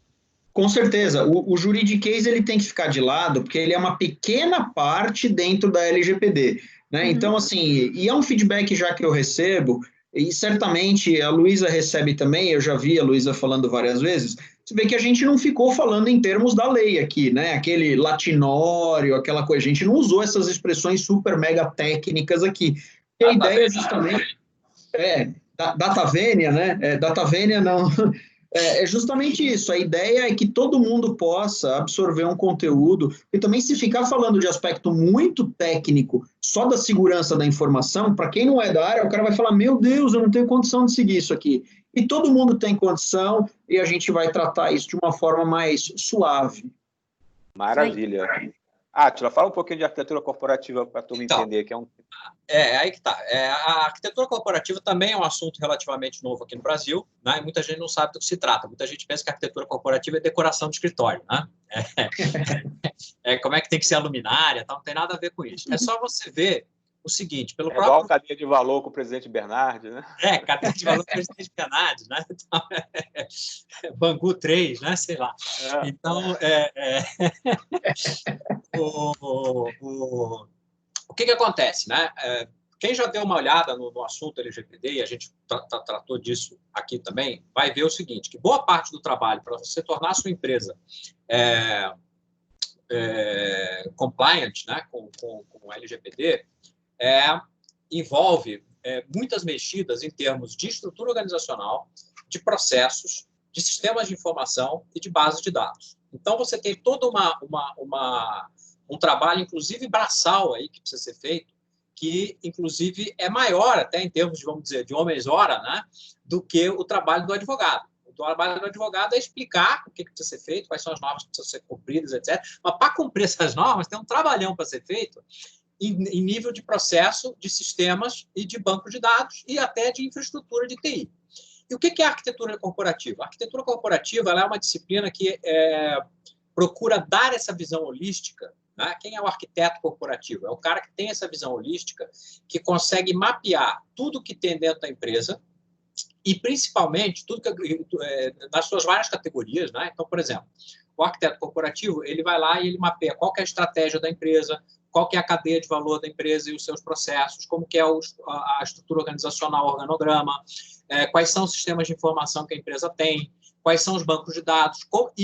Com certeza, o juridiquês ele tem que ficar de lado, porque ele é uma pequena parte dentro da LGPD, né? Uhum. Então, assim, e é um feedback já que eu recebo, e certamente a Luísa recebe também, eu já vi a Luísa falando várias vezes, você vê que a gente não ficou falando em termos da lei aqui, né? Aquele latinório, aquela coisa, a gente não usou essas expressões super mega técnicas aqui. E a ideia é justamente... data vênia, né? Data vênia não... É justamente isso, a ideia é que todo mundo possa absorver um conteúdo, e também se ficar falando de aspecto muito técnico, só da segurança da informação, para quem não é da área, o cara vai falar, meu Deus, eu não tenho condição de seguir isso aqui. E todo mundo tem condição, e a gente vai tratar isso de uma forma mais suave. Maravilha. Átila, fala um pouquinho de arquitetura corporativa para tu me entender, que é um... aí que tá. A arquitetura corporativa também é um assunto relativamente novo aqui no Brasil, né? E muita gente não sabe do que se trata. Muita gente pensa que a arquitetura corporativa é decoração de escritório, né? Como é que tem que ser a luminária, tal, não tem nada a ver com isso. É só você ver o seguinte, pelo próprio... igual cadeia de valor com o presidente Bernardi, né? Cadeia de valor com o presidente Bernardi, né? Então, Bangu 3, né? Sei lá. Então, o que acontece, né? Quem já deu uma olhada no assunto LGPD, e a gente tratou disso aqui também, vai ver o seguinte, que boa parte do trabalho para você tornar a sua empresa compliant, né, com o LGPD, envolve muitas mexidas em termos de estrutura organizacional, de processos, de sistemas de informação e de base de dados. Então, você tem todo um trabalho, inclusive braçal, aí, que precisa ser feito, que, inclusive, é maior, até em termos, vamos dizer, de homens-hora, né, do que o trabalho do advogado. O trabalho do advogado é explicar o que precisa ser feito, quais são as normas que precisam ser cumpridas, etc. Mas, para cumprir essas normas, tem um trabalhão para ser feito em nível de processo, de sistemas e de banco de dados e até de infraestrutura de TI. E o que é a arquitetura corporativa? A arquitetura corporativa ela é uma disciplina que procura dar essa visão holística, né? Quem é o arquiteto corporativo? É o cara que tem essa visão holística, que consegue mapear tudo que tem dentro da empresa e, principalmente, tudo nas suas várias categorias, né? Então, por exemplo, o arquiteto corporativo ele vai lá e ele mapeia qual que é a estratégia da empresa, qual que é a cadeia de valor da empresa e os seus processos, como que é a estrutura organizacional, o organograma, quais são os sistemas de informação que a empresa tem, quais são os bancos de dados,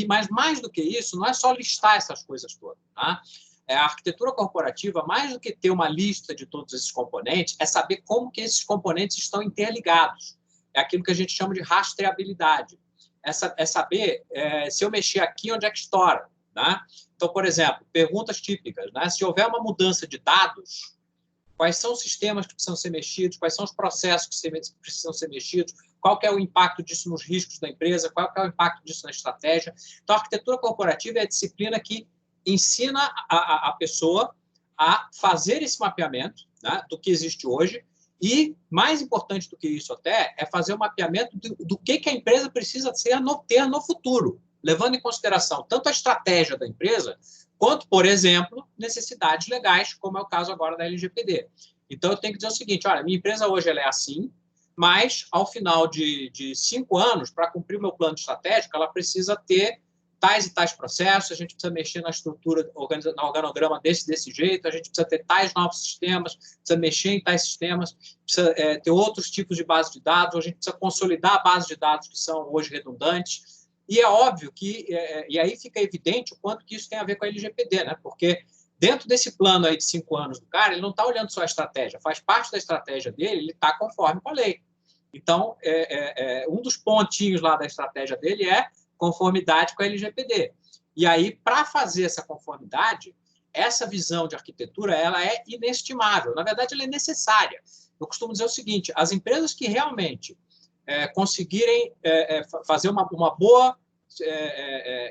mas mais do que isso, não é só listar essas coisas todas, tá? A arquitetura corporativa, mais do que ter uma lista de todos esses componentes, é saber como que esses componentes estão interligados. É aquilo que a gente chama de rastreabilidade. É saber se eu mexer aqui, onde é que estoura. Né? Então, por exemplo, perguntas típicas. Né? Se houver uma mudança de dados, quais são os sistemas que precisam ser mexidos, quais são os processos que precisam ser mexidos, qual que é o impacto disso nos riscos da empresa, qual que é o impacto disso na estratégia. Então, a arquitetura corporativa é a disciplina que ensina a pessoa a fazer esse mapeamento, né, do que existe hoje e, mais importante do que isso até, é fazer o mapeamento do que a empresa precisa ter no futuro, levando em consideração tanto a estratégia da empresa, quanto, por exemplo, necessidades legais, como é o caso agora da LGPD. Então, eu tenho que dizer o seguinte, olha, minha empresa hoje ela é assim, mas, ao final de 5 anos, para cumprir o meu plano estratégico, ela precisa ter tais e tais processos, a gente precisa mexer na estrutura, no organograma desse jeito, a gente precisa ter tais novos sistemas, precisa mexer em tais sistemas, precisa ter outros tipos de base de dados, a gente precisa consolidar a base de dados que são hoje redundantes. E é óbvio que, e aí fica evidente o quanto que isso tem a ver com a LGPD, né? Porque dentro desse plano aí de 5 anos do cara, ele não está olhando só a estratégia, faz parte da estratégia dele, ele está conforme com a lei. Então, um dos pontinhos lá da estratégia dele é conformidade com a LGPD. E aí, para fazer essa conformidade, essa visão de arquitetura ela é inestimável. Na verdade, ela é necessária. Eu costumo dizer o seguinte, as empresas que realmente conseguirem fazer uma boa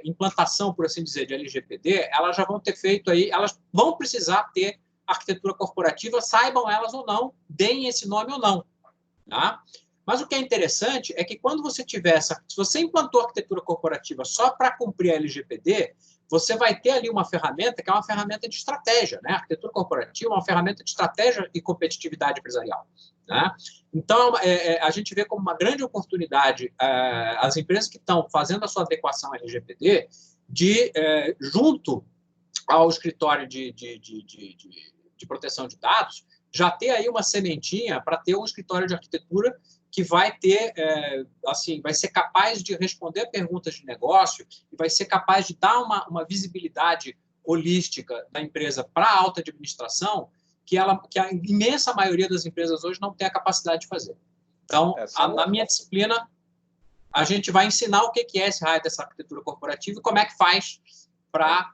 implantação, por assim dizer, de LGPD, elas já vão ter feito aí, elas vão precisar ter arquitetura corporativa, saibam elas ou não, deem esse nome ou não. Tá? Mas o que é interessante é que quando você tiver se você implantou arquitetura corporativa só para cumprir a LGPD, você vai ter ali uma ferramenta que é uma ferramenta de estratégia, né? A arquitetura corporativa é uma ferramenta de estratégia e competitividade empresarial, né? Então, a gente vê como uma grande oportunidade as empresas que estão fazendo a sua adequação à LGPD de, junto ao escritório de proteção de dados, já ter aí uma sementinha para ter um escritório de arquitetura que vai ter, vai ser capaz de responder perguntas de negócio e vai ser capaz de dar uma visibilidade holística da empresa para a alta administração que a imensa maioria das empresas hoje não tem a capacidade de fazer. Então, na minha disciplina, a gente vai ensinar o que é esse raio dessa arquitetura corporativa e como é que faz para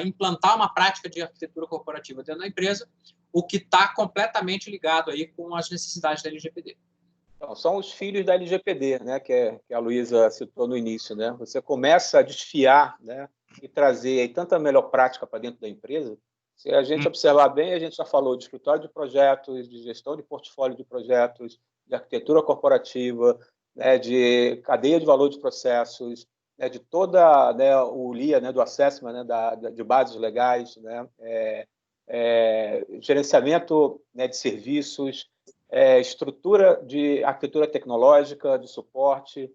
implantar uma prática de arquitetura corporativa dentro da empresa, o que está completamente ligado aí com as necessidades da LGPD. Então, são os filhos da LGPD, né, que a Luísa citou no início. Né? Você começa a desfiar, né, e trazer aí tanta melhor prática para dentro da empresa. Se a gente observar bem, a gente já falou de escritório de projetos, de gestão de portfólio de projetos, de arquitetura corporativa, né, de cadeia de valor de processos, né, de toda, né, o LIA, né, do assessment, né, de bases legais, né, gerenciamento, né, de serviços, estrutura de arquitetura tecnológica, de suporte,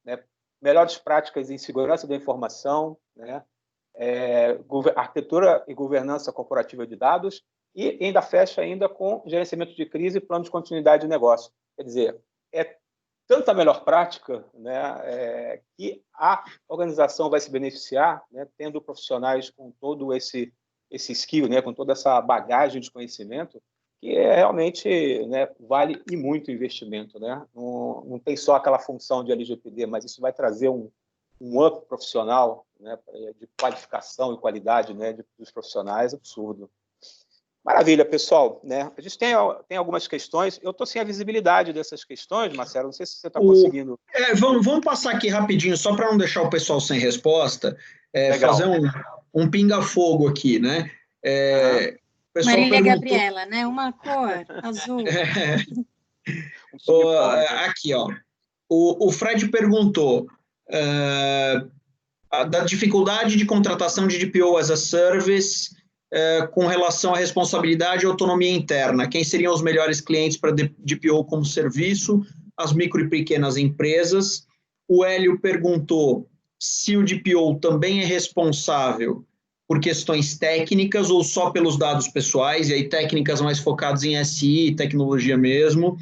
né, melhores práticas em segurança da informação, né, arquitetura e governança corporativa de dados e ainda fecha ainda com gerenciamento de crise e plano de continuidade de negócio. Quer dizer, tanta melhor prática, né, que a organização vai se beneficiar, né, tendo profissionais com todo esse skill, né, com toda essa bagagem de conhecimento, que realmente, né, vale e muito investimento. Né? Não tem só aquela função de LGPD, mas isso vai trazer um up profissional, né, de qualificação e qualidade, né, dos profissionais absurdo. Maravilha, pessoal. Né? A gente tem algumas questões. Eu estou sem a visibilidade dessas questões, Marcelo. Não sei se você está conseguindo. Vamos passar aqui rapidinho, só para não deixar o pessoal sem resposta, fazer um pinga-fogo aqui, né? Marília Gabriela, né? Uma cor azul. Aqui, ó. O Fred perguntou da dificuldade de contratação de DPO as a Service com relação à responsabilidade e autonomia interna. Quem seriam os melhores clientes para DPO como serviço? As micro e pequenas empresas. O Hélio perguntou se o DPO também é responsável por questões técnicas ou só pelos dados pessoais, e aí técnicas mais focadas em SI, tecnologia mesmo.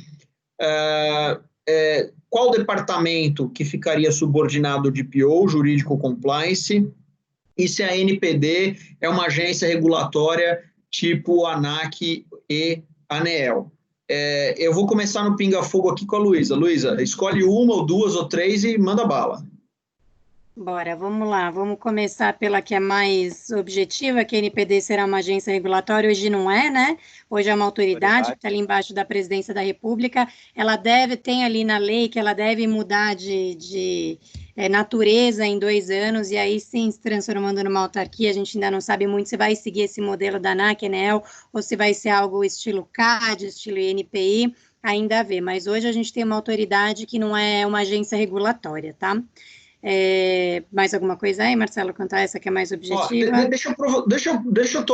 qual departamento que ficaria subordinado ao DPO, Jurídico Compliance, e se a NPD é uma agência regulatória tipo ANAC e ANEEL. Eu vou começar no pinga-fogo aqui com a Luísa. Luísa, escolhe uma ou duas ou três e manda bala. Bora, vamos lá. Vamos começar pela que é mais objetiva, que a NPD será uma agência regulatória. Hoje não é, né? Hoje é uma autoridade que está ali embaixo da Presidência da República. Ela tem ali na lei que ela deve mudar de natureza em 2 anos, e aí sim se transformando numa autarquia. A gente ainda não sabe muito se vai seguir esse modelo da ANAC, ANEEL, ou se vai ser algo estilo CAD, estilo INPI, ainda a ver. Mas hoje a gente tem uma autoridade que não é uma agência regulatória, tá? Mais alguma coisa aí, Marcelo, quanto a essa que é mais objetiva? Deixa eu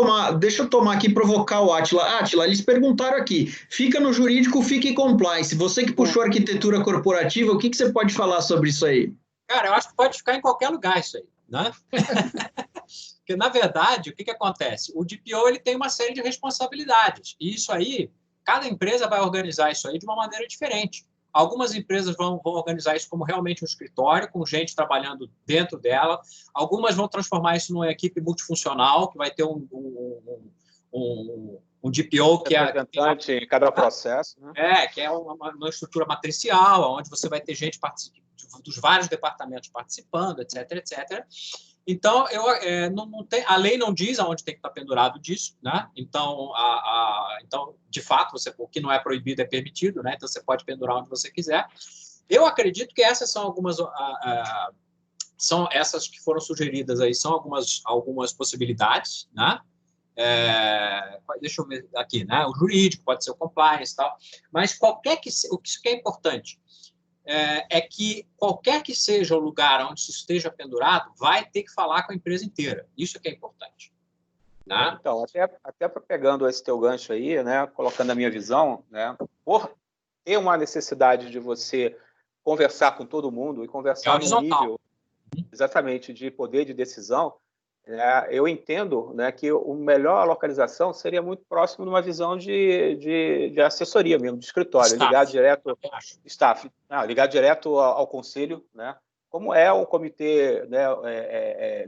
tomar aqui e provocar o Átila. Átila, eles perguntaram aqui, fica no jurídico, fica em compliance. Você que puxou arquitetura corporativa, o que você pode falar sobre isso aí? Cara, eu acho que pode ficar em qualquer lugar isso aí, né? Porque, na verdade, o que acontece? O DPO ele tem uma série de responsabilidades, e isso aí, cada empresa vai organizar isso aí de uma maneira diferente. Algumas empresas vão organizar isso como realmente um escritório, com gente trabalhando dentro dela. Algumas vão transformar isso numa equipe multifuncional, que vai ter um DPO que representante em cada processo, né? Que é uma estrutura matricial, onde você vai ter gente dos vários departamentos participando, etc, etc. Então, a lei não diz aonde tem que estar pendurado disso, né? Então, então, de fato, o que não é proibido é permitido, né? Então, você pode pendurar onde você quiser. Eu acredito que essas são algumas... são essas que foram sugeridas aí, são algumas possibilidades, né? Deixa eu ver aqui, né? O jurídico, pode ser o compliance e tal. Mas o que é importante é que qualquer que seja o lugar onde isso esteja pendurado, vai ter que falar com a empresa inteira. Isso que é importante. Né? Então, até pegando esse teu gancho aí, né, colocando a minha visão, né, por ter uma necessidade de você conversar com todo mundo e conversar no nível, exatamente, de poder de decisão, eu entendo, né, que a melhor localização seria muito próximo de uma visão de assessoria mesmo, de escritório, ligado direto ligado direto ao conselho, né, como é o comitê, né,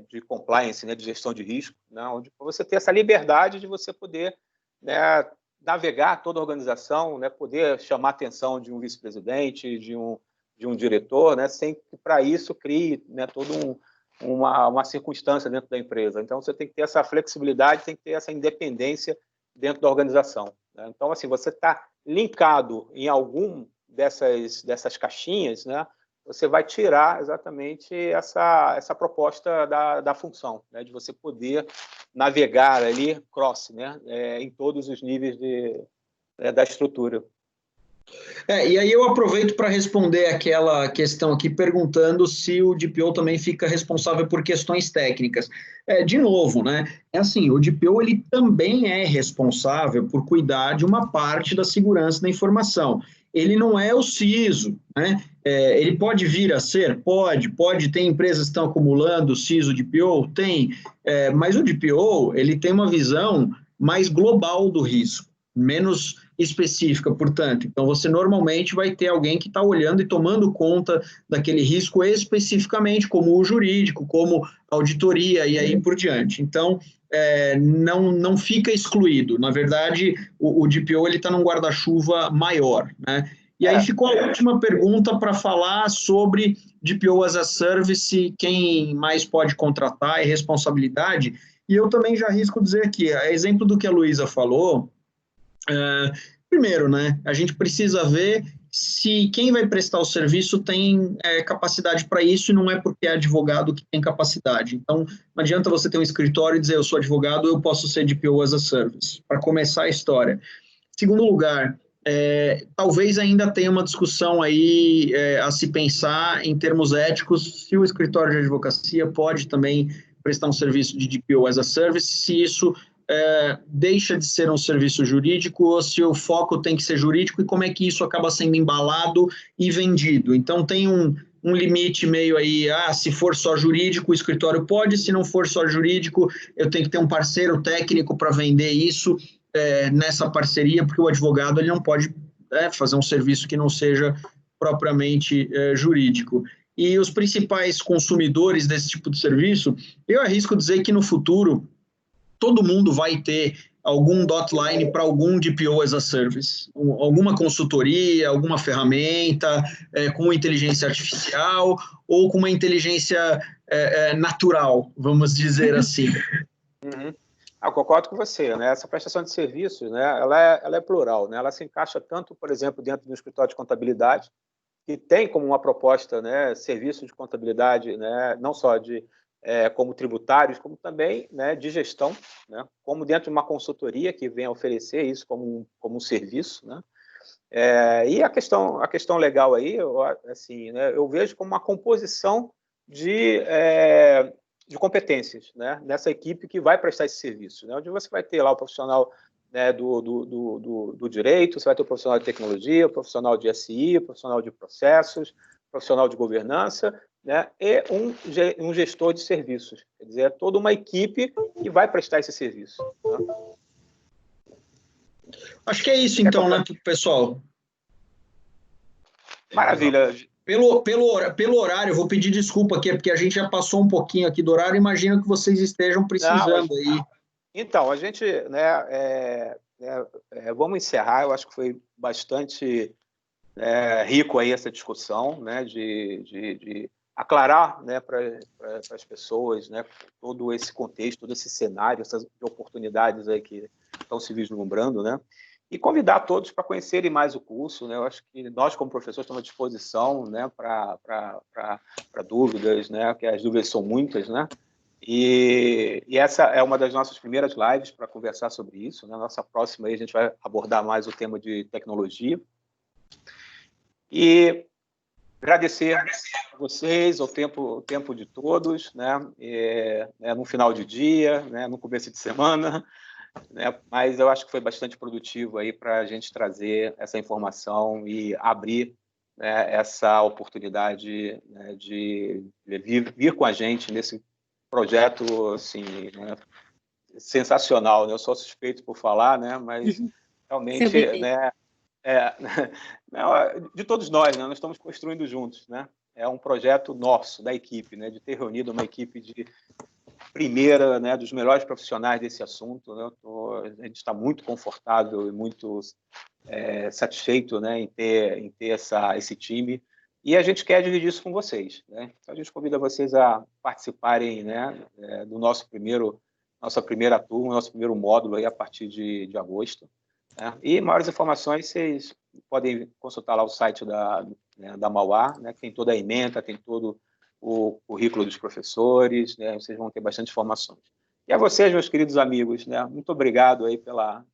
de compliance, né, de gestão de risco, né, onde você tem essa liberdade de você poder, né, navegar toda a organização, né, poder chamar a atenção de um vice-presidente, de um diretor, né, sem que para isso crie, né, todo uma circunstância dentro da empresa. Então, você tem que ter essa flexibilidade, tem que ter essa independência dentro da organização, né? Então, assim, você está linkado em algum dessas caixinhas, né? Você vai tirar exatamente essa proposta da função, né? De você poder navegar ali cross, né? Em todos os níveis da estrutura. E aí eu aproveito para responder aquela questão aqui, perguntando se o DPO também fica responsável por questões técnicas. De novo, né? Assim, o DPO ele também é responsável por cuidar de uma parte da segurança da informação. Ele não é o CISO, né? Ele pode vir a ser? Pode. Tem empresas que estão acumulando CISO, DPO? Tem. Mas o DPO, ele tem uma visão mais global do risco, menos específica, portanto. Então, você normalmente vai ter alguém que está olhando e tomando conta daquele risco especificamente, como o jurídico, como auditoria e aí por diante. Então, não fica excluído. Na verdade, o DPO está num guarda-chuva maior, né? E aí ficou a última pergunta para falar sobre DPO as a Service, quem mais pode contratar e responsabilidade. E eu também já arrisco dizer aqui, a exemplo do que a Luísa falou, primeiro, né, a gente precisa ver se quem vai prestar o serviço tem capacidade para isso, e não é porque é advogado que tem capacidade. Então, não adianta você ter um escritório e dizer, eu sou advogado, eu posso ser DPO as a Service, para começar a história. Segundo lugar, talvez ainda tenha uma discussão aí a se pensar em termos éticos, se o escritório de advocacia pode também prestar um serviço de DPO as a Service, se isso deixa de ser um serviço jurídico ou se o foco tem que ser jurídico e como é que isso acaba sendo embalado e vendido. Então, tem um limite meio aí, se for só jurídico, o escritório pode, se não for só jurídico, eu tenho que ter um parceiro técnico para vender isso nessa parceria, porque o advogado ele não pode fazer um serviço que não seja propriamente jurídico. E os principais consumidores desse tipo de serviço, eu arrisco dizer que no futuro todo mundo vai ter algum dotline para algum DPO as a service, alguma consultoria, alguma ferramenta com inteligência artificial ou com uma inteligência natural, vamos dizer assim. Uhum. Eu concordo com você, né? Essa prestação de serviços, né? Ela é plural, né? Ela se encaixa tanto, por exemplo, dentro do escritório de contabilidade, que tem como uma proposta, né, serviços de contabilidade, né, não só como tributários, como também, né, de gestão, né, como dentro de uma consultoria que vem a oferecer isso como um serviço, né. E a questão legal aí, assim, né, eu vejo como uma composição de competências, né, nessa equipe que vai prestar esse serviço, né, onde você vai ter lá o profissional, né, do direito, você vai ter o profissional de tecnologia, o profissional de SI, o profissional de processos, o profissional de governança, né, e um gestor de serviços. Quer dizer, é toda uma equipe que vai prestar esse serviço. Né? Acho que é isso, então, né, pessoal? Maravilha. Pelo horário, eu vou pedir desculpa aqui, porque a gente já passou um pouquinho aqui do horário, imagino que vocês estejam precisando aí. Então, a gente, né, vamos encerrar, eu acho que foi bastante rico aí essa discussão, né, de aclarar, né, para as pessoas, né, todo esse contexto, todo esse cenário, essas oportunidades aí que estão se vislumbrando, né, e convidar todos para conhecerem mais o curso, né, eu acho que nós, como professores, estamos à disposição, né, para dúvidas, né, que as dúvidas são muitas, né, e essa é uma das nossas primeiras lives para conversar sobre isso, né? Nossa próxima aí a gente vai abordar mais o tema de tecnologia. E agradecer a vocês, o tempo de todos, né? No final de dia, né? No começo de semana, né? Mas eu acho que foi bastante produtivo aí para a gente trazer essa informação e abrir, né, essa oportunidade, né, de vir com a gente nesse projeto, assim, né, sensacional, né? Eu sou suspeito por falar, né? Mas realmente, né, de todos nós, né? Nós estamos construindo juntos, né? É um projeto nosso, da equipe, né? De ter reunido uma equipe de primeira, né? Dos melhores profissionais desse assunto, né? A gente está muito confortável e muito satisfeito, né? Em ter esse time. E a gente quer dividir isso com vocês, né? Então, a gente convida vocês a participarem, né, nossa primeira turma, nosso primeiro módulo aí a partir de agosto. Né? E maiores informações, vocês podem consultar lá o site da Mauá, né, que tem toda a ementa, tem todo o currículo dos professores, né? Vocês vão ter bastante informações. E a vocês, meus queridos amigos, né, muito obrigado aí pelo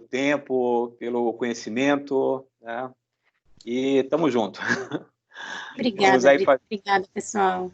tempo, pelo conhecimento, né? E estamos juntos. Obrigada, obrigada, pessoal.